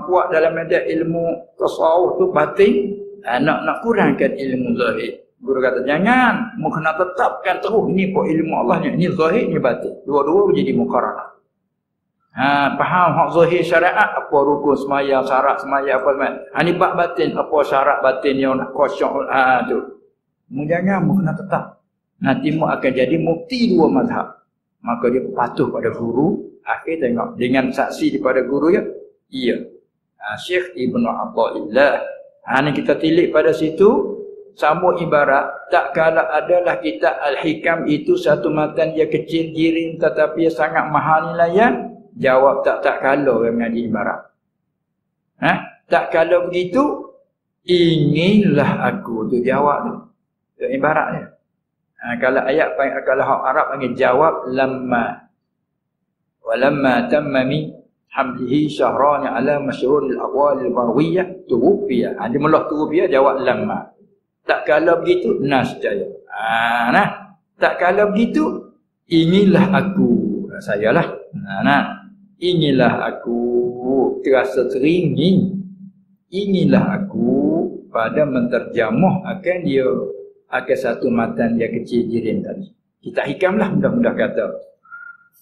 Speaker 1: kuat dalam medan ilmu tasawuf tu batin, nak kurangkan ilmu zahir. Guru kata jangan, mu kena tetapkan terus ni pun ilmu Allah ni zahir ni batin. Dua-dua menjadi muqaranah. Faham hak zahir syariat apa rukun semaya, syarat semaya apa semua. Ni bab batin apa syarat batin yang nak khusyuk tu. Mu jangan, mu kena tetap. Nanti mu akan jadi mufti 2 mazhab. Maka dia patuh pada guru. Akhir tengok dengan saksi daripada guru ya. Iya. Syekh Ibnu Athaillah. Ni kita tilik pada situ. Sama ibarat, tak kala adalah kitab Al-Hikam itu satu matan dia kecil jirim tetapi sangat mahal nilaian. Jawab tak kala orang mengaji ibarat. Tak kala begitu, inginlah aku tu jawab tu. Itu ibaratnya. Kalau ayat kalau hak Arab panggil jawab lamma. Walamma tamma min hamlihi syahran ala masyhuril aqwal al-barwiyah tuwfiya. Dia mula tuwfiya jawab lamma. Tak kala begitu, nasjaya. Tak kala begitu, inilah aku. Sayalah. Inilah aku. Terasa teringin. inginlah aku pada menterjemah akan dia akan satu matan dia kecil jirin tadi. Kita hikamlah mudah-mudah kata.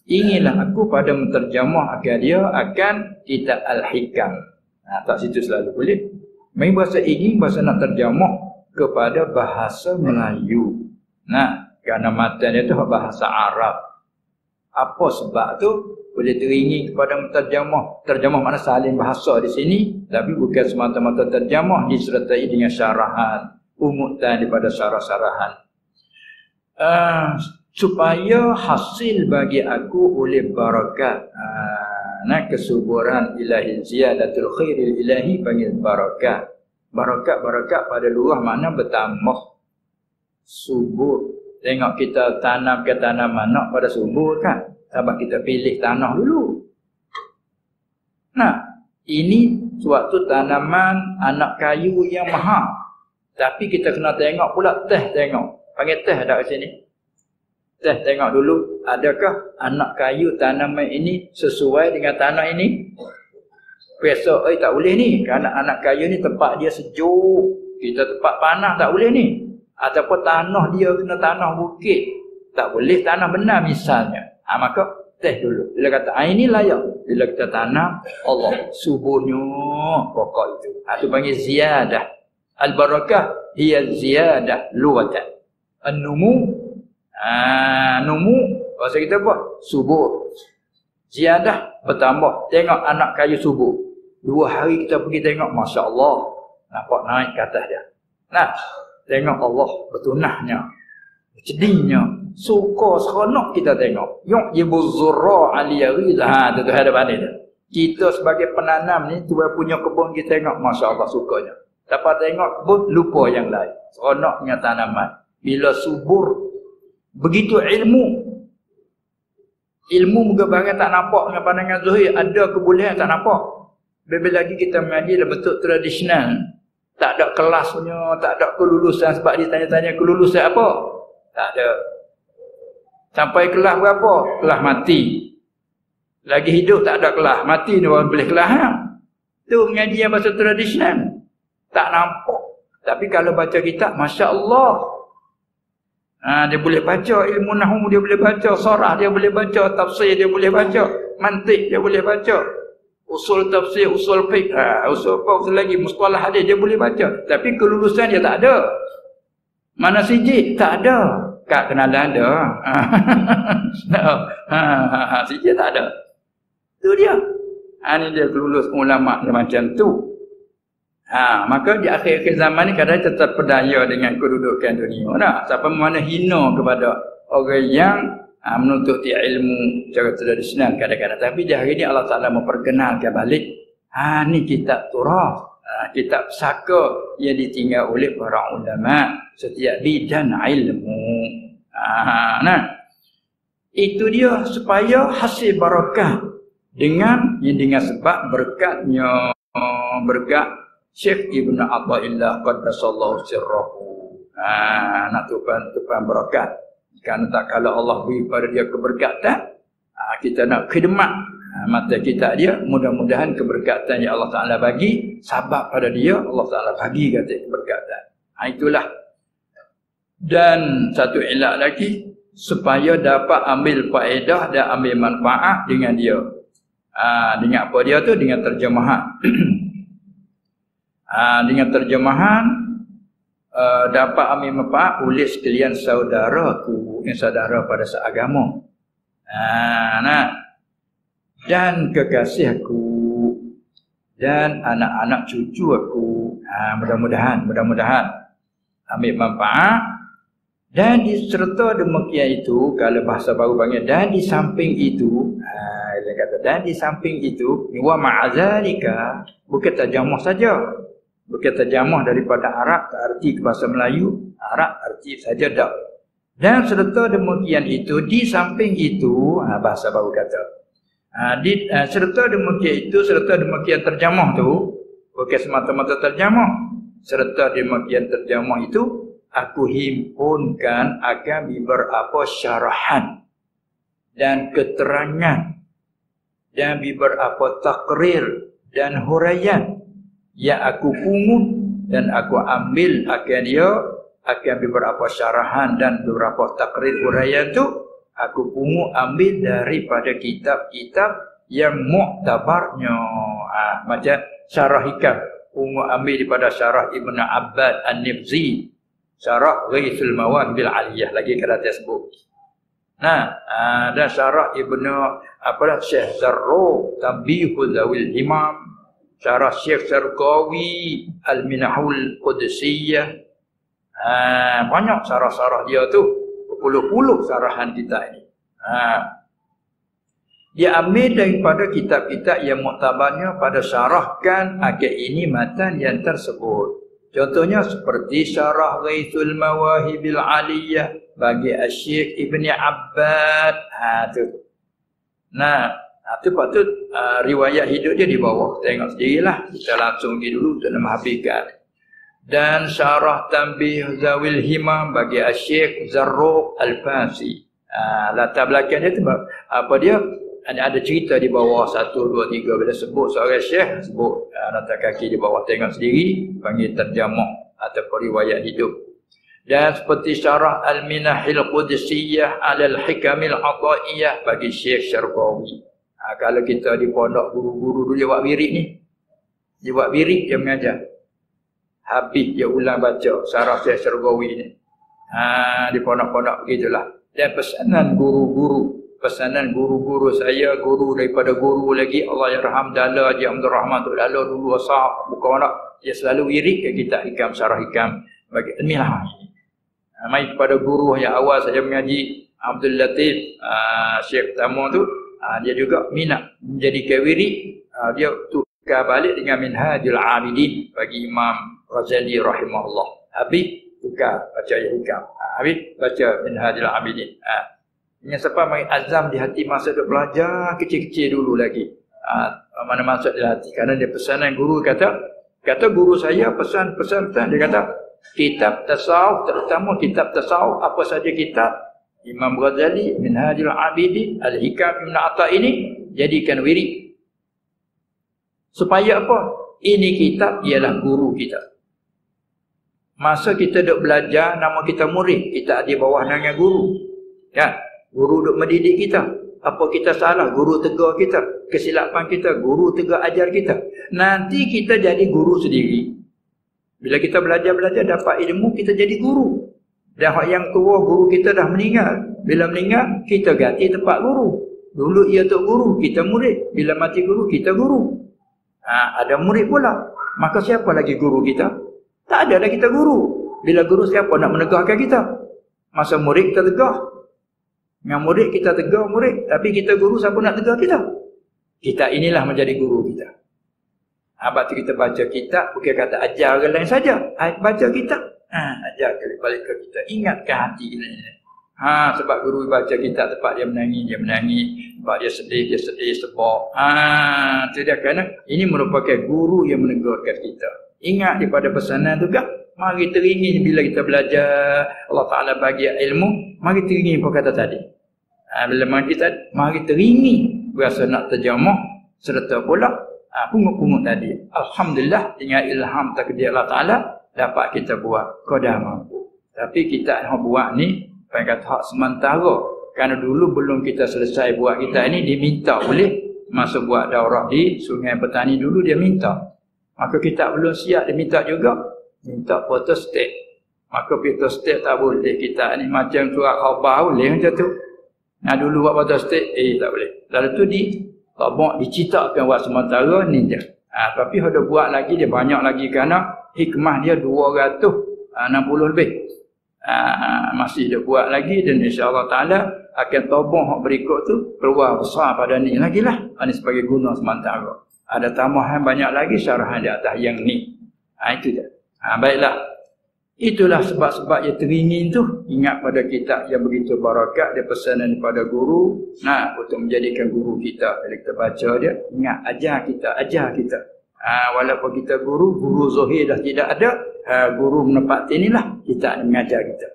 Speaker 1: Inginlah aku pada menterjemah akan dia akan kitab al-hikam. Tak situ selalu boleh. Main bahasa ingin bahasa nak terjemah kepada bahasa Melayu. Kerana matan dia tu bahasa Arab. Apa sebab tu? Boleh teringin kepada menterjemah. Terjemah makna salin bahasa di sini, tapi bukan semata-mata terjemah, disertai dengan syarahan, umutan daripada syarah-syarahan. Supaya hasil bagi aku oleh barakat. Kesuburan ilahi, ziyadatul khairil ilahi panggil barakat. Barakat pada luar makna bertambah, subur. Tengok kita tanam ke tanaman nak pada subur kan? Sebab kita pilih tanah dulu. Ini suatu tanaman anak kayu yang mahal. Tapi kita kena tengok pula teh tengok. Panggil teh ada kat sini. Teh tengok dulu, adakah anak kayu tanaman ini sesuai dengan tanah ini? Besok tak boleh ni. Kerana anak kayu ni tempat dia sejuk. Kita tempat panas tak boleh ni. Ataupun tanah dia kena tanah bukit. Tak boleh tanah benar misalnya. Maka teh dulu. Bila kata ini layak. Bila kita tanam, Allah suburnya pokok itu. Itu panggil ziyadah. Al-barakah hiya ziyadah luwatan. An-numu. Numu. Bahasa kita apa? Subur. Ziyadah bertambah. Tengok anak kayu subur. 2 hari kita pergi tengok. Masya Allah. Nampak naik ke atas dia. Tengok Allah bertunahnya. Cedinya. Suka seronok kita tengok. Yu'jibu zurra' al-yaghidha. Itu hadapan dia. Kita sebagai penanam ni, Tuhan punya kebun kita tengok. Masya Allah sukanya. Dapat tengok kebun, lupa yang lain. Seronoknya tanaman. Bila subur, begitu ilmu. Ilmu muka barang tak nampak dengan pandangan zuhir. Ada kebolehan tak nampak. Lebih lagi kita mengaji dalam bentuk tradisional. Tak ada kelasnya, tak ada kelulusan. Sebab dia tanya-tanya kelulusan apa? Tak ada. Sampai kelas berapa? Kelas mati. Lagi hidup tak ada kelas. Mati ni orang boleh kelas. Itu mengaji yang bahasa tradisional. Tak nampak. Tapi kalau baca kitab, Masya Allah. Dia boleh baca ilmu nahwu, dia boleh baca sarah, dia boleh baca tafsir, dia boleh baca mantik, dia boleh baca usul tafsir, usul fiqh, usul apa, usul lagi, mustalah hadis, dia boleh baca. Tapi kelulusan dia tak ada. Mana sijil? Tak ada. Kak kenalan ada. Sijil tak ada. Itu dia. Ini dia kelulus ulama dia macam tu. Maka di akhir-akhir zaman ni kadang tetap berdaya dengan kedudukan dunia. Siapa mana hina kepada orang yang menuntut ilmu secara tradisional kadang-kadang. Tapi di hari ini Allah Ta'ala memperkenalkan balik. Ni kitab Turah. Kitab saka yang ditinggal oleh para ulama setiap bidang ilmu. Itu dia supaya hasil barakah dengan sebab berkatnya berkat Syekh Ibn Atha'illah qaddasallahu sirrahu. Nak tupan barakat. Kerana tak kalau Allah beri pada dia keberkatan, kita nak khidmat mata kita dia, mudah-mudahan keberkatan yang Allah Ta'ala bagi, sabab pada dia, Allah Ta'ala bagi kata keberkatan. Itulah. Dan satu elak lagi, supaya dapat ambil faedah dan ambil manfaat dengan dia. Dengan apa dia tu? Dengan terjemahan. Dengan terjemahan dapat ambil manfaat oleh sekalian saudaraku yang saudara pada seagama. Dan kekasihku dan anak-anak cucu aku. Mudah-mudahan ambil manfaat. Dan serta demikian itu, kalau bahasa baru panggil, dan di samping itu, dia kata dan di samping itu, wa ma'azalika, bukan terjemah saja. Bukan terjemah daripada Arab ke arti ke bahasa Melayu, Arab arti saja dak. Dan serta demikian itu, di samping itu, bahasa baru kata. Serta demikian itu, serta demikian terjemah tu, bukan semata-mata terjemah. Serta demikian terjemah itu, aku himpunkan akan beberapa syarahan dan keterangan dan beberapa takrir dan huraian yang aku pungut dan aku ambil akan dia, akan beberapa syarahan dan beberapa takrir uraian tu aku pungut ambil daripada kitab-kitab yang muktabarnya. Macam syarah hikam, pungut ambil daripada syarah Ibn Abbad An-Nibzi, syarah Ghaithul Mawad bil Aliyah, lagi kata sebut. Dan syarah Syekh Zarruq Tanbihul Zawil Imam, syarah Syekh Sarqawi Al-Minahul Qudsiyah. Banyak syarah-syarah dia tu, berpuluh-puluh syarahan kita ini. Dia ambil daripada kitab-kitab yang muktabarnya pada syarahkan akad ini matan yang tersebut. Contohnya seperti syarah Ghaithul Mawahibil Aliyah bagi Syekh Ibn Abbad. Tu patut riwayat hidup dia di bawah. Tengok sendirilah. Kita langsung pergi dulu untuk menghabiskan. Dan syarah Tanbih Zawil Himam bagi Syekh Zarruq Al-Fasi. Latar belakang dia tu dia ada cerita di bawah 1, 2, 3 bila sebut seorang syekh, sebut latar kaki di bawah, tengok sendiri, panggil terjemah atau riwayat hidup. Dan seperti syarah Al-Minahil Qudsiyah Alal Hikamil Ataiyah bagi Syekh Syarqawi. Kalau kita di pondok, guru-guru dulu dia buat wirid ni, dia buat wirid, dia mengajar, habis dia ulang baca syarah Syekh Syarqawi ni. Di pondok-pondok begitulah. Dan pesanan guru-guru saya, guru daripada guru lagi, Allah yarham Dala Haji Abdul Rahman tu Dala dulu asal bukan nak, dia selalu wirid ke kita hikam, syarah hikam bagi ilmiah. Mai kepada guru yang awal saya mengaji, Abdul Latif Syekh Tamu tu, dia juga minat menjadikan wirid, dia tukar balik dengan Minhajul Abidin bagi Imam Ghazali rahimahullah. Habis tukar baca hikam, habis baca Minhajul Abidin. Yang siapa mai azam di hati masa duk belajar kecil-kecil dulu lagi. Mana masuk di hati, kerana dia pesanan guru kata guru saya pesan dia kata kitab tasawuf, terutama kitab tasawuf, apa saja kitab Imam Ghazali, Minhajul Abidin, Al-Hikam Ibn Atta ini jadikan wirid. Supaya apa? Ini kitab ialah guru kita. Masa kita duk belajar, nama kita murid, kita di bawah naungan guru. Ya, guru duk mendidik kita. Apa kita salah, guru tegur kita. Kesilapan kita, guru tegur ajar kita. Nanti kita jadi guru sendiri. Bila kita belajar dapat ilmu, kita jadi guru. Dan yang tua guru kita dah meninggal. Bila meninggal, kita ganti tempat guru. Dulu ia tok guru, kita murid. Bila mati guru, kita guru. Ada murid pula. Maka siapa lagi guru kita? Tak ada dah kita guru. Bila guru, siapa nak menegahkan kita? Masa murid kita tegah. Dengan murid kita tegar murid. Tapi kita guru, siapa nak tegar kita? Kita inilah menjadi guru kita. Sebab tu kita baca kitab, bukan kata ajar orang lain saja. Baca kitab, ajar balik ke kita. Ingatkan hati kita. Sebab guru baca kitab tempat dia menangis. Sebab dia sedih, sebab. Itu dia, kerana ini merupakan guru yang menegurkan kita. Ingat daripada pesanan tu kan? Mari teringin bila kita belajar, Allah Ta'ala bagi ilmu, mari teringin apa kata tadi. Bila mari teringin berasa nak terjemah, serta pula pungut-pungut tadi. Alhamdulillah, dengan ilham takdir Allah Ta'ala, dapat kita buat. Kau dah mampu. Tapi kita nak buat ni, kata hak sementara. Kerana dulu belum kita selesai buat kita ini, diminta boleh. Masa buat daurah di Sungai Petani dulu, dia minta. Maka kita belum siap, dia minta juga. Minta photostat. Maka photostat tak boleh. Kita ni macam surat khabar boleh macam tu. Dulu buat photostat, tak boleh. Lalu tu diciptakan buat sementara ni je. Tapi ada buat lagi, dia banyak lagi kerana hikmah dia 260 lebih. Masih dia buat lagi dan insya-Allah Ta'ala akan tabung berikut tu keluar besar pada ni lagi lah. Ini sebagai guna sementara. Ada tambahan banyak lagi syarahan di atas yang ni. Itu je. Baiklah. Itulah sebab-sebab yang teringin tu. Ingat pada kitab yang begitu barakat. Dia pesanan daripada guru. Untuk menjadikan guru kita. Bila kita baca dia, ingat ajar kita. Walaupun kita guru Zuhir dah tidak ada. Guru menepati inilah kita mengajar kita.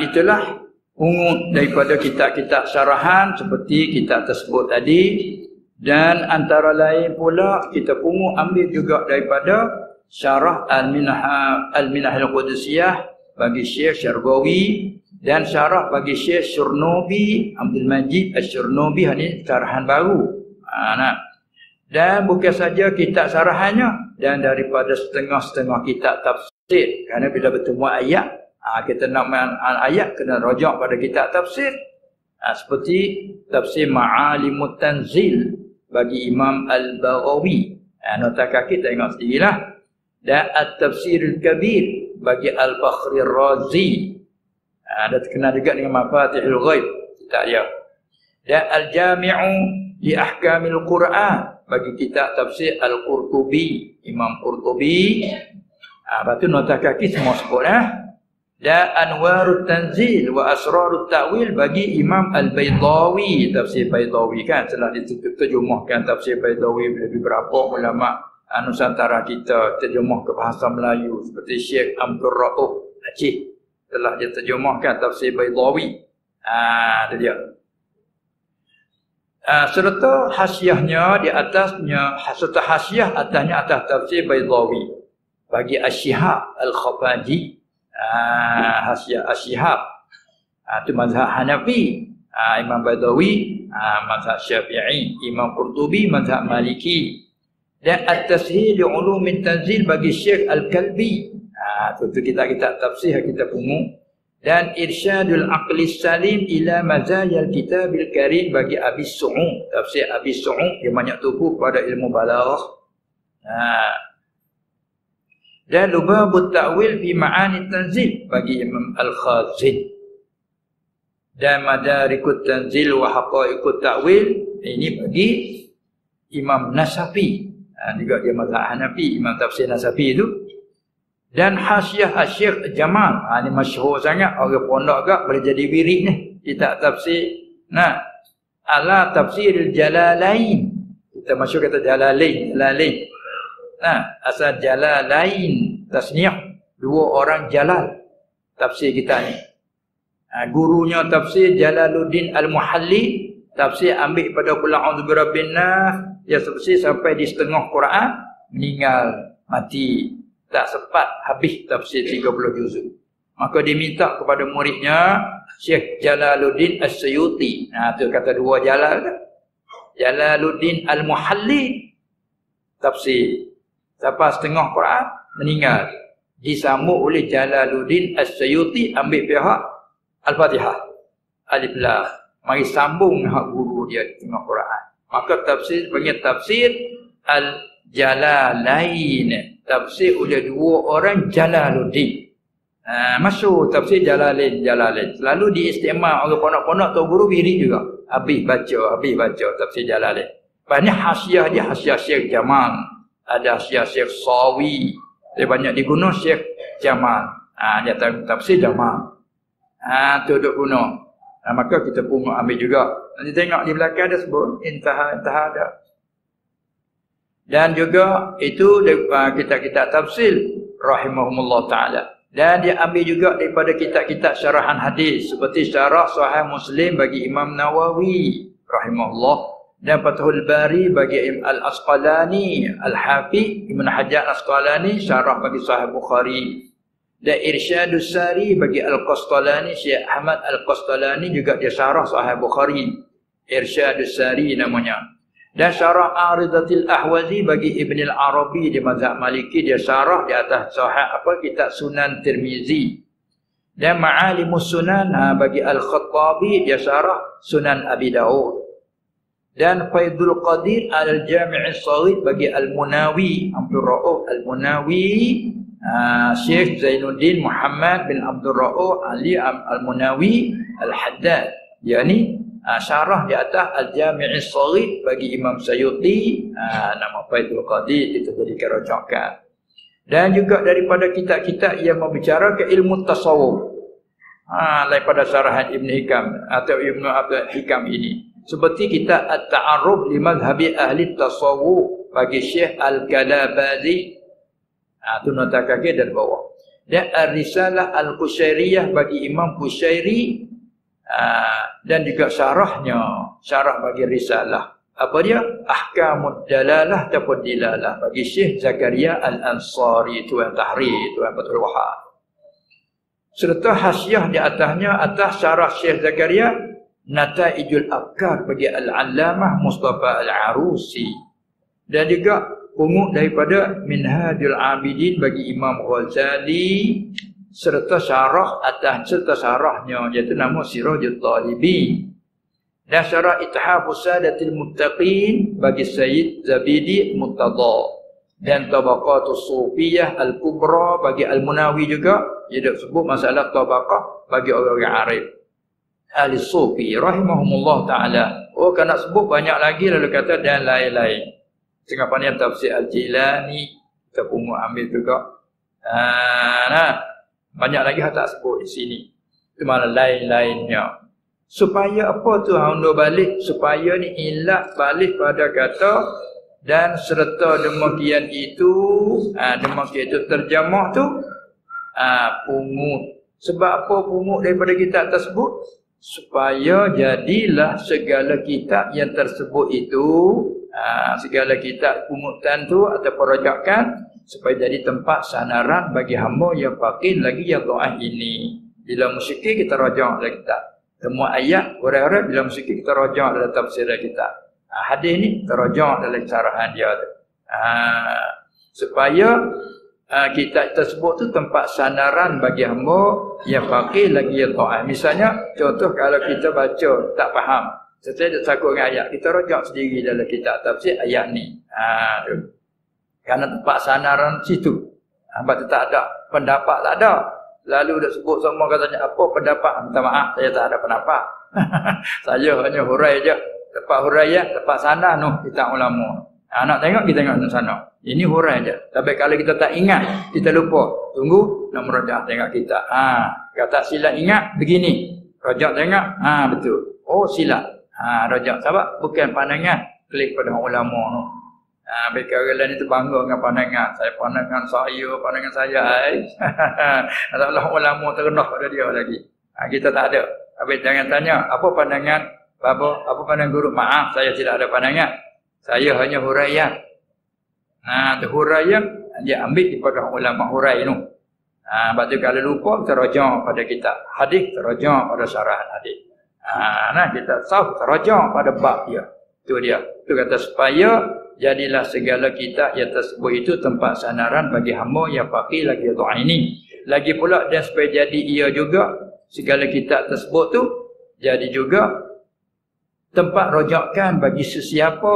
Speaker 1: Itulah ungut daripada kitab-kitab syarahan seperti kitab tersebut tadi. Dan antara lain pula kita pungut ambil juga daripada syarah Al-Minah Al-Qudusiyah bagi Syekh Syarbawi dan syarah bagi Syekh Syurnubi, Abdul Majid Asy-Syurnubi, ini syarahan baru. Dan bukan saja kitab syarahannya, dan daripada setengah-setengah kitab tafsir. Kerana bila bertemu ayat, kita nak ayat kena rajak pada kitab tafsir. Seperti tafsir Ma'alimut Tanzil bagi Imam Al-Baghawi. Nota kaki tengok sendirilah. Dan At-Tafsirul Kabir bagi Al-Fakhri Razi. Ada terkenal juga dengan Mafatihul Ghaib. Tak dia. Dan Al-Jami'u li Ahkamil Quran bagi kitab tafsir Al-Qurtubi, Imam Qurtubi. Lepas tu nota kaki semua sebut. Dan Anwarut Tanzil wa Asrarut Ta'wil bagi Imam Al-Baydawi, tafsir Baydawi kan telah diterjemahkan tafsir Baydawi oleh beberapa ulama Nusantara kita, terjemah ke bahasa Melayu seperti Syekh Abdul Rauf Aceh telah diterjemahkan tafsir Baydawi. Itu dia. Serta hasiahnya di atasnya, serta hasiah atasnya atas tafsir Baydawi bagi Asy-Syihab Al-Khafaji. Hasiah Asy-Syihab itu mazhab Hanafi, Imam Badawi mazhab Syafi'i, Imam Qurtubi mazhab Maliki. Dan At-Tasheel li Ulumit Tanzil bagi Syekh Al-Kalbi, itu kitab-kitab tafsir kita pungut. Dan Irsyadul Aqli Salim ila Mazayal Kitabil Karim bagi Abi Su'ud, tafsir Abi Su'ud yang banyak tumpu pada ilmu balaghah. Dan Lubabut Ta'wil fi Ma'ani Tanzil bagi Imam Al-Khazin. Dan Madarikut Tanzil wa Haqaiqut Ta'wil ini bagi Imam Nasafi. Juga dia mazhab Hanafi, Imam tafsir Nasafi itu. Dan Hasyiah Syekh Jamal. Ini masyhur sangat, orang pondok agak boleh jadi wirid ni. Kitab tafsir. Ala Tafsiril Jalalain. Kita masyhur kata Jalalain. Asal Jalalain tasniah, dua orang Jalal tafsir kita ni. Gurunya tafsir Jalaluddin Al-Muhalli, tafsir ambil pada qul a'udzu birabbin nas, dia tafsir sampai di setengah Quran, meninggal, mati, tak sempat habis tafsir 30 juzuk. Maka diminta kepada muridnya Syekh Jalaluddin As-Suyuti. Tu kata dua Jalal tu. Jalaluddin Al-Muhalli tafsir sampai setengah Quran, meninggal. Disambung oleh Jalaluddin As-Suyuti, ambil pihak Al-Fatihah. Alif Lam. Mari sambung hak guru dia di tengah Quran. Maka tafsir panggil tafsir Al-Jalalain. Tafsir oleh dua orang Jalaluddin. Masyhur tafsir Jalalain. Selalu diistimal oleh pondok-pondok atau guru wirid juga. Habis baca tafsir Jalalain. Banyak hasiah dia, hasiah Syekh Jamal. Ada Syekh Sawi. Dia banyak digunakan Syekh Jamal. Dia tafsir Jamal. Tu duk guna. Maka kita pun ambil juga. Nanti tengok di belakang ada sebut intaha ada. Dan juga itu kitab-kitab tafsir rahimahumullah taala. Dan dia ambil juga daripada kitab-kitab syarahan hadis seperti syarah Sahih Muslim bagi Imam Nawawi rahimahullah. Dan Fathul Bari bagi Al-Asqalani, Al-Hafiz Ibn Hajar Al-Asqalani, syarah bagi Sahih Bukhari. Dan Irsyadus Sari bagi Al-Qastalani, Syekh Ahmad Al-Qastalani juga dia syarah Sahih Bukhari. Irsyadus Sari namanya. Dan syarah Aridatil Ahwazi bagi Ibn Al-Arabi di mazhab Maliki, dia syarah di atas Sahih kitab Sunan Tirmizi. Dan Ma'alimus Sunan bagi Al-Khattabi, dia syarah Sunan Abi Daud. Dan Faidul Qadir Al-Jami' As-Saghir bagi Al-Munawi, Abdul Rauf Al-Munawi, Syekh Zainuddin Muhammad bin Abdul Rauf Ali Al-Munawi Al-Haddad. Yani syarah di atas Al-Jami' As-Saghir bagi Imam Sayuti, nama Faidul Qadir itu jadikan rujukan. Dan juga daripada kitab-kitab yang membicara ke ilmu tasawuf. Daripada syarahan Ibn Hikam atau Ibn Abdul Hikam ini. Seperti kitab At-Ta'arruf li Madhhabi Ahli Tasawuf bagi Syekh Al-Kalabazi. Itu nota kaki dan bawah. Dan Ar-Risalah Al-Qushairiyah bagi Imam Qushairi. Dan juga syarahnya, syarah bagi Risalah. Apa dia? Ahkamud dalalah ataupun dilalah bagi Syekh Zakaria Al-Ansari, Tuan Tahrir, Tuan Fathul Wahab. Serta hasiah di atasnya, atas syarah Syekh Zakaria, Nataijul Afkar bagi Al-Allamah Mustafa Al-Arusi. Dan juga pungut daripada Minhajul Abidin bagi Imam Ghazali, serta syarah atas serta syarahnya, iaitu nama Sirajul Talibin. Dan syarah Ithafus Sadatil Muttaqin bagi Sayyid Zabidi Murtada. Dan Tabaqatus Sufiyah Al-Kubra bagi Al-Munawi juga. Dia sebut masalah tabaqah bagi orang-orang arif ahli sufi rahimahumullah ta'ala. Oh, kan nak sebut banyak lagi, lalu kata dan lain-lain. Tengah pandai tafsir Al-Jilani kita pungut ambil juga. Nah, banyak lagi yang tak sebut di sini. Itu mana lain-lainnya. Supaya apa tu hamba balik? Supaya ni ilat balik pada kata dan serta demikian itu terjemah tu pungut. Sebab apa pungut daripada kitab tersebut? Supaya jadilah segala kitab yang tersebut itu, segala kitab pungutan tu atau perojakan, supaya jadi tempat sanaran bagi hamba yang faqih lagi yang dhaif ini. Bila musyrik kita rajak dalam kitab. Semua ayat orang-orang bila musyrik kita rajak dalam tafsir kitab. Hadis ni terajak dalam syarahan dia tu. Supaya kitab tersebut tu tempat sandaran bagi hamba yang faqih lagi yang ta'ah. Misalnya, contoh kalau kita baca tak faham, setelah takut dengan ayat, kita rajak sendiri dalam kitab tafsir ayat ni. Kerana tempat sandaran situ. Sebab tak ada pendapat, tak ada. Lalu dah sebut semua katanya, apa pendapat? Minta maaf, saya tak ada pendapat. Saya hanya hurai je. Lepas hurai ya, lepas sana noh kita ulama. Nak tengok, kita tengok sana. Ini hurai je. Tapi kalau kita tak ingat, kita lupa. Tunggu, nak merajak tengok kita. Kata silap ingat, begini. Rajak tengok, betul. Oh, silap. Rajak. Sebab bukan pandangan klik pada ulama noh. Bagi orang lain itu bangga dengan pandangan. Pandangan saya. Allah ulama terendah pada dia lagi. Kita tak ada. Habis jangan tanya, apa pandangan apa pandangan guru? Maaf, saya tidak ada pandangan. Saya hanya huraian. Tu huraian dia ambil daripada ulama hurai tu. Sebab tu kalau lupa kita rajak pada kitab hadis, kita rajak pada syarahan hadis. Kita tahu kita rajak pada bab dia. Itu dia. Itu kata supaya jadilah segala kitab yang tersebut itu tempat sandaran bagi hamba yang faqih lagi doa ini. Lagi pula dan supaya jadi ia juga segala kitab tersebut tu jadi juga tempat rojakan bagi sesiapa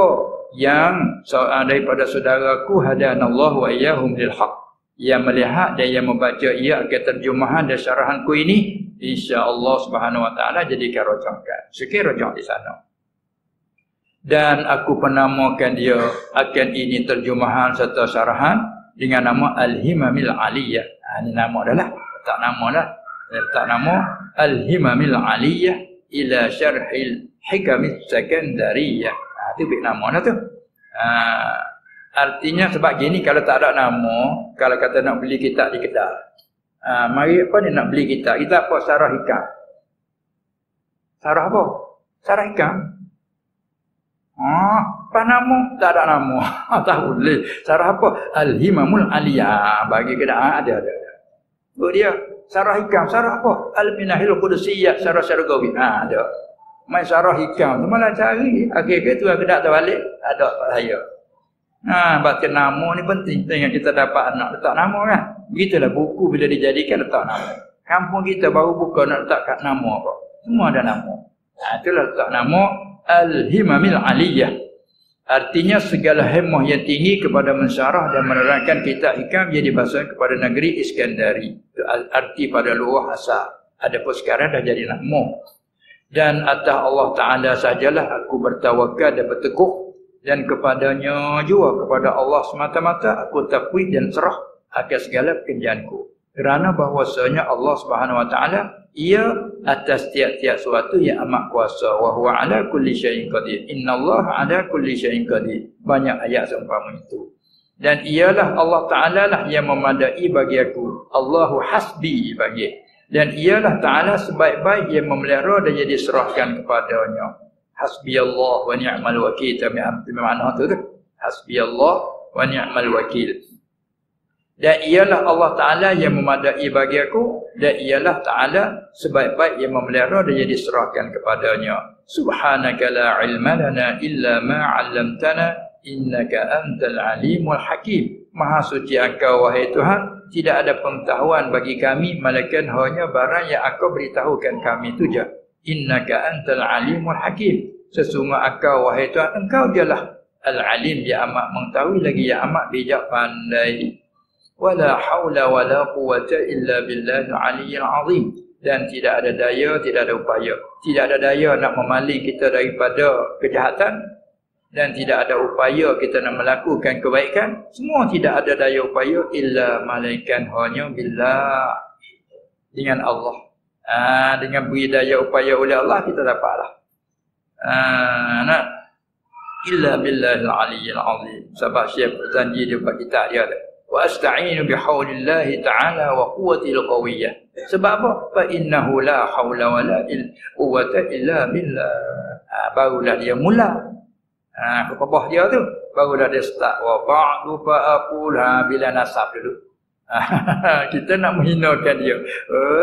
Speaker 1: yang daripada saudaraku hadanallahu wa iyyahum lil haq, yang melihat dan yang membaca ia akan terjemahan dan syarahanku ini, insya-Allah Subhanahu wa taala jadikan rojakan. Sikit rojak di sana. Dan aku penamakan dia akan ini terjemahan serta syarahan dengan nama Al-Himamil Aliyah. Ini nama dah lah. Tak nama dah. Tak nama Al-Himamil Aliyah ila syarhil Hikamit Sekandariyah. Itu big nama dah tu. Artinya sebab gini, kalau tak ada nama, kalau kata nak beli kitab di kedai, mari apa ni nak beli kitab? Kita apa? Syarah Hikam. Syarah apa? Syarah Hikam. Apa nama? Tak ada nama. Tak boleh. Syarah apa? Al-Himamul Aliyah. Bagi kedai ada. Oh dia Syarah Hikam. Syarah apa? Al-Minahil Qudusiyah. Syarah Syargawi. Ada. Main syarah Hikam tu malah cari. Akhir-akhir tu kedak terbalik. Ada saya. Baca nama ni penting. Tengok kita dapat anak letak nama kan. Begitulah buku bila dijadikan letak nama. Kampung kita baru buka nak letak kat nama apa. Semua ada nama. Itulah letak nama Al-Himamil Aliyah. Artinya segala hemah yang tinggi kepada mensyarah dan menerangkan kitab hikam yang dibahasakan kepada negeri Iskandari. Itu arti pada luah asal. Adapun sekarang dah jadi nama. Dan atas Allah Ta'ala sajalah aku bertawakal dan berteguh, dan kepadanya juga kepada Allah semata-mata aku takwid dan serah akan segala pekerjaanku. Kerana bahwasanya Allah Subhanahu Wa Ta'ala ia atas tiap-tiap suatu yang amat kuasa. Wa huwa ala kulli syai'in qadir. Innallaha ala kulli syai'in qadir. Banyak ayat seumpama itu. Dan ialah Allah Ta'ala lah yang memadai bagi aku. Allahu hasbi bagi. Dan ialah Ta'ala sebaik-baik yang memelihara dan yang diserahkan kepadanya. Hasbiyallah wa ni'mal wakil. Makna tu tu. Hasbiyallah wa ni'mal wakil. Dan ialah Allah Ta'ala yang memadai bagi aku, dan ialah Ta'ala sebaik-baik yang memelihara dan yang diserahkan kepadanya. Subhanaka la ilma lana illa ma 'allamtana innaka antal alimul hakim. Maha suci Engkau wahai Tuhan, tidak ada pengetahuan bagi kami melainkan hanya barang yang Engkau beritahukan kami itu je. Innaka antal alimul hakim. Sesungguhnya Engkau wahai Tuhan, Engkau dialah al-alim, yang amat mengetahui lagi yang amat bijak pandai. Wala haula wala quwwata illa billahil aliyyil azim. Dan tidak ada daya, tidak ada upaya. Tidak ada daya nak memaling kita daripada kejahatan, dan tidak ada upaya kita nak melakukan kebaikan. Semua tidak ada daya upaya illa malaikan hanya billah, dengan Allah. Dengan beri daya upaya oleh Allah kita dapatlah. Nak illa billahil aliyyil azim. Sebab Syekh berjanji dia buat kitab dia ada. Wa asta'inu bihaulillahi ta'ala wa quwwatil qawiyyah. Sebab apa? Fa innahu la haula wala quwwata illa billah. Barulah dia mula. Kebabah dia tu barulah dia start. Wa ba'du fa aqul bila nasab dulu. Kita nak menghinakan dia.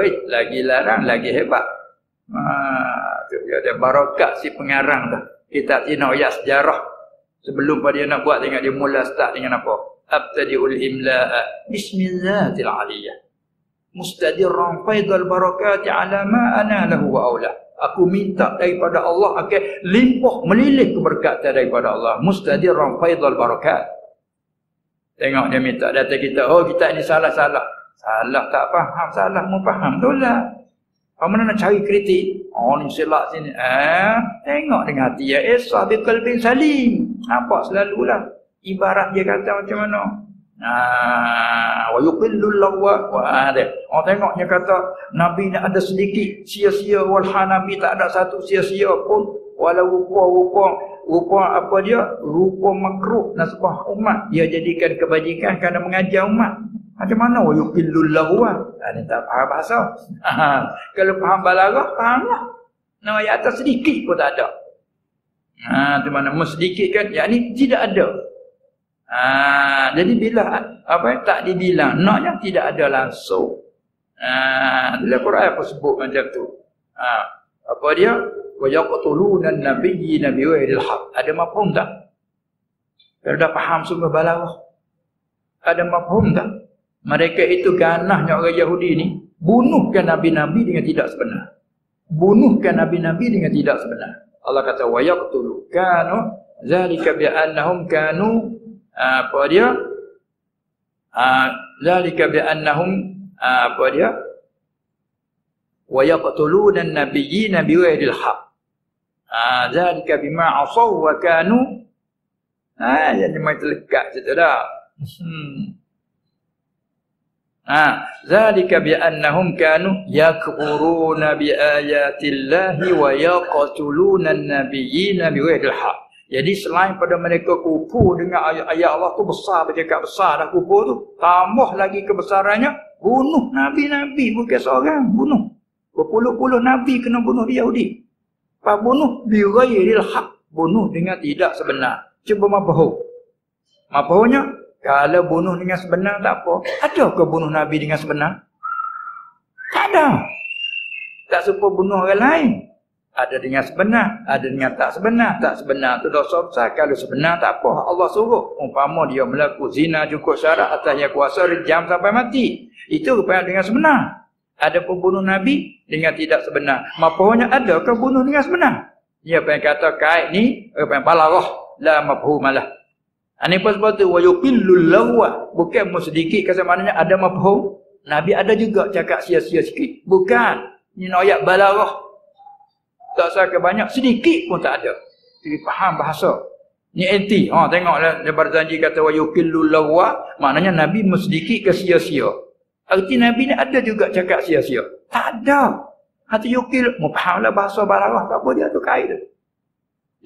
Speaker 1: Oi, lagi larang, lagi hebat. Tu dia ada barakat si pengarang tu. Kita nak ayat sejarah. Sebelum pada dia nak buat, tengok dia mula start dengan apa? Abtadi'ul imla'a bismillahil aliyah mustadirran faidal barakati ala ma ana lahu wa aula. Aku minta daripada Allah akan limpah melilih keberkatan daripada Allah. Mustadirran faidal barakat. Tengok dia minta data kita. Oh, kita ni salah-salah. Salah tak faham, salah mau faham tolak. Mana nak cari kritik? Oh, ni silap sini. Tengok dengan hati ya Esa bi qalbin salim. Nampak selalulah. Ibarat dia kata macam mana? Wa yuqillul lawwa wa ada. Oh, tengok dia kata Nabi ni ada sedikit sia-sia, walha Nabi tak ada satu sia-sia pun. Walau rupa apa dia? Rupa makruh nasbah umat. Dia jadikan kebajikan kerana mengajar umat. Macam mana wa yuqillul lawwa? Ni tak faham bahasa. Kalau faham balaghah, fahamlah. Nah, ayat atas sedikit pun tak ada. Di mana sedikit kan? Yakni tidak ada. Jadi bila tak dibilang, naknya tidak ada langsung. Dalam Quran apa sebut macam tu? Apa dia? Wa yaqtuluna an-nabiyina bighayri al-haq. Ada mafhum tak? Kalau dah faham sumber balaghah. Ada mafhum tak? Mereka itu ganahnya orang Yahudi ni bunuhkan nabi-nabi dengan tidak sebenar. Bunuhkan nabi-nabi dengan tidak sebenar. Allah kata wa yaqtulu kanu zalika bi annahum kanu apa dia? Zalika bi annahum apa dia? Wa yaqtuluna an-nabiyyina bighayri al-haq. Zalika bima asaw wa kanu jadi mai terlekat situ dah. Zalika bi annahum kanu yakfuruna bi ayatillahi wa yaqtuluna an-nabiyyina bighayri al-haq. Jadi selain pada mereka kufur dengan ayat-ayat Allah tu besar, bercakap besar dah kufur tu, tambah lagi kebesarannya bunuh nabi-nabi, bukan seorang, bunuh. Berpuluh-puluh nabi kena bunuh di Yahudi. Pak bunuh bighairil haq, bunuh dengan tidak sebenar. Cuba mabahuk. Mabahuknya kalau bunuh dengan sebenar tak apa. Adakah bunuh nabi dengan sebenar? Tak ada. Tak serupa bunuh orang lain. Ada dengan sebenar, ada dengan tak sebenar. Tak sebenar tu dosa besar. Kalau sebenar tak apa. Allah suruh. Umpama dia melakukan zina cukup syarat atasnya kuasa rejam sampai mati. Itu rupanya dengan sebenar. Ada pembunuh Nabi dengan tidak sebenar. Mafhumnya ada ke bunuh dengan sebenar? Dia apa yang kata kait ni, apa yang balaghah la mafhumalah. Ini pun sebab tu wa yuqillul lawwa. Bukan sedikit kata maknanya ada mafhum. Nabi ada juga cakap sia-sia sikit. Bukan. Ini ayat balaghah. Tak sakit banyak, sedikit pun tak ada. Jadi faham bahasa. Ni anti. Tengoklah dia berjanji kata wa yuqillul lawwa, maknanya Nabi sedikit ke sia-sia. Arti Nabi ni ada juga cakap sia-sia. Tak ada. Hati yuqil, fahamlah bahasa balaghah tak apa dia tu kait tu.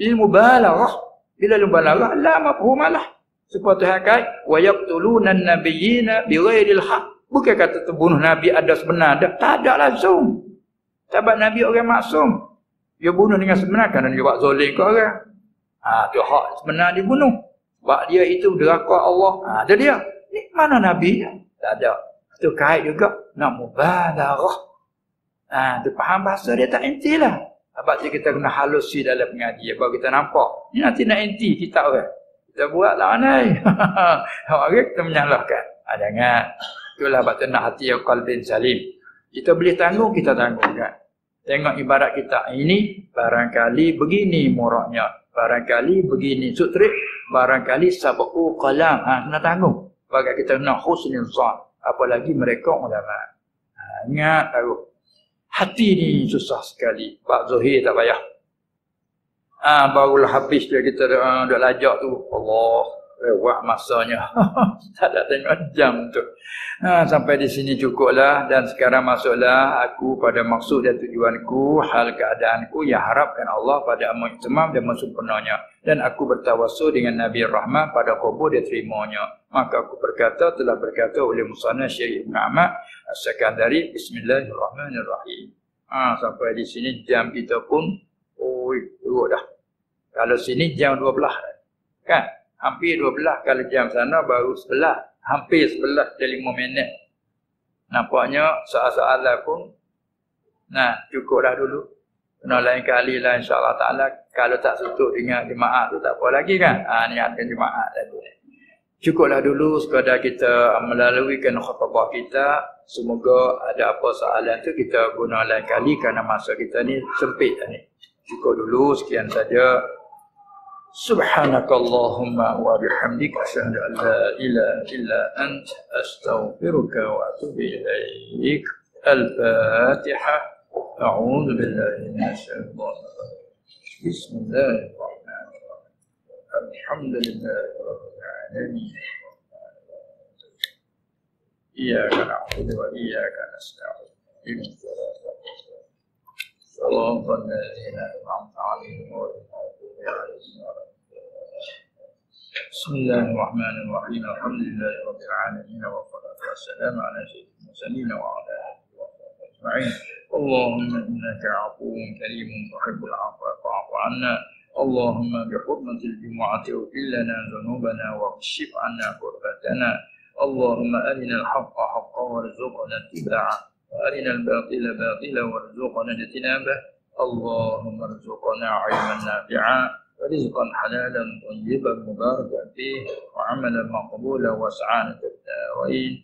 Speaker 1: Ilmu balaghah, bila ilmu balaghah la mafhumalah. Seperti hakai wa yaqtuluna an-nabiyyina bighairil haq. Bukan kata terbunuh Nabi ada sebenar, tak ada langsung. Sebab Nabi orang maksum. Dia bunuh dengan sebenar kerana dia buat zalim ke orang. Tu hak sebenar dibunuh. Sebab dia itu deraka Allah. Itu dia. Ni mana Nabi? Tak ada. Itu kait juga. Nak mubalarah. Tu faham bahasa dia tak enti lah. Sebab tu kita kena halusi dalam pengajian. Baru kita nampak. Ni nanti nak enti kita orang. Kita buat lah ni. Orang kita menyalahkan. Jangan. Itulah sebab tu nak hati yang qalbin salim. Kita boleh tanggung, kita tanggung kan. Tengok ibarat kita ini, barangkali begini muraknya. Barangkali begini sutrik. Barangkali sabaku qalam. Kena tanggung. Bagi kita nak husnul zan. Apalagi mereka ulama. Ingat tahu. Hati ni susah sekali. Pak Zuhir tak payah. Barulah habis dia kita dah lajak tu. Allah. Lewat masanya. Tak ada tengok jam tu. Sampai di sini cukuplah. Dan sekarang masuklah aku pada maksud dan tujuanku, hal keadaanku yang harapkan Allah pada amal dan sempurnanya. Dan aku bertawassul dengan Nabi Rahman pada kubur dia terimanya. Maka aku berkata, telah berkata oleh Musana Syekh Ibn Ahmad As-Sakandari, Bismillahirrahmanirrahim. Sampai di sini jam kita pun, turut dah. Kalau sini jam 12 kan? Hampir 12, kalau jam sana baru 11. Hampir 11 dan 5 minit. Nampaknya soal-soalan pun cukuplah dulu. Kena lain kali lah insyaAllah ta'ala. Kalau tak setuk dengan jemaah tu tak apa lagi kan. Niatkan jemaah tadi. Cukuplah dulu sekadar kita melaluikan khutbah kita. Semoga ada apa soalan tu kita guna lain kali kerana masa kita ni sempit ni. Cukup dulu, sekian saja. Subhanakallahumma wa bihamdika asyhadu an la ilaha illa anta astaghfiruka wa atubu ilaik. Al-Fatihah. A'udzu billahi minasy syaithanir rajim. Bismillahirrahmanirrahim. Alhamdulillahirabbil alamin. Iyyaka na'budu wa iyyaka nasta'in. Ihdinas siratal ladzina an'amta 'alaihim ghairil maghdubi 'alaihim waladdallin. Bismillahirrahmanirrahim. Alhamdulillahirabbil alamin wassalatu wassalamu ala sayyidil mursalin wa ala alihi wa sahbihi ajma'in. Allahumma innaka 'afuwwun karimun tuhibbul 'afwa fa'fu 'anna. Allahumma bi hurmatil jumu'ati ighfir lana dhunubana wa kashif 'anna kurbatana. Allahumma arinal haqqa haqqan warzuqna ittiba'ah wa arinal batila batilan warzuqna ijtinabah. Allahumma arzuqna 'ilman nafi'an wa rizqan halalan thayyiban mubarakan fihi wa 'amalan maqbulan wa sa'adatan darain.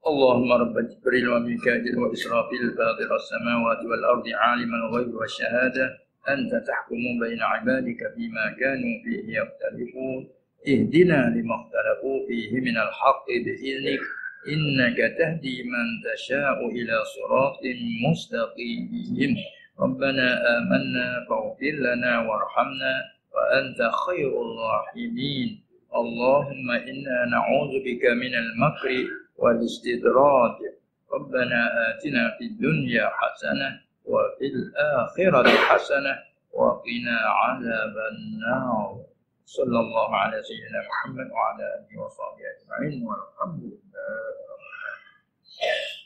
Speaker 1: اللهم رب جبريل وميكائيل وإسرافيل فاطر السماوات والأرض عالم الغيب والشهادة أنت تحكم بين عبادك فيما كانوا فيه يختلفون اهدنا لما اختلفوا فيه من الحق بإذنك إنك تهدي من تشاء إلى صراط مستقيم ربنا آمنا فاغفر لنا وارحمنا وأنت خير الراحمين اللهم إنا نعوذ بك من المكر والاستدراج ربنا آتنا في الدنيا حسنة وفي الآخرة حسنة وقنا عذاب النار صلى الله على سيدنا محمد وعلى آله وصحبه أجمعين والحمد لله رب العالمين.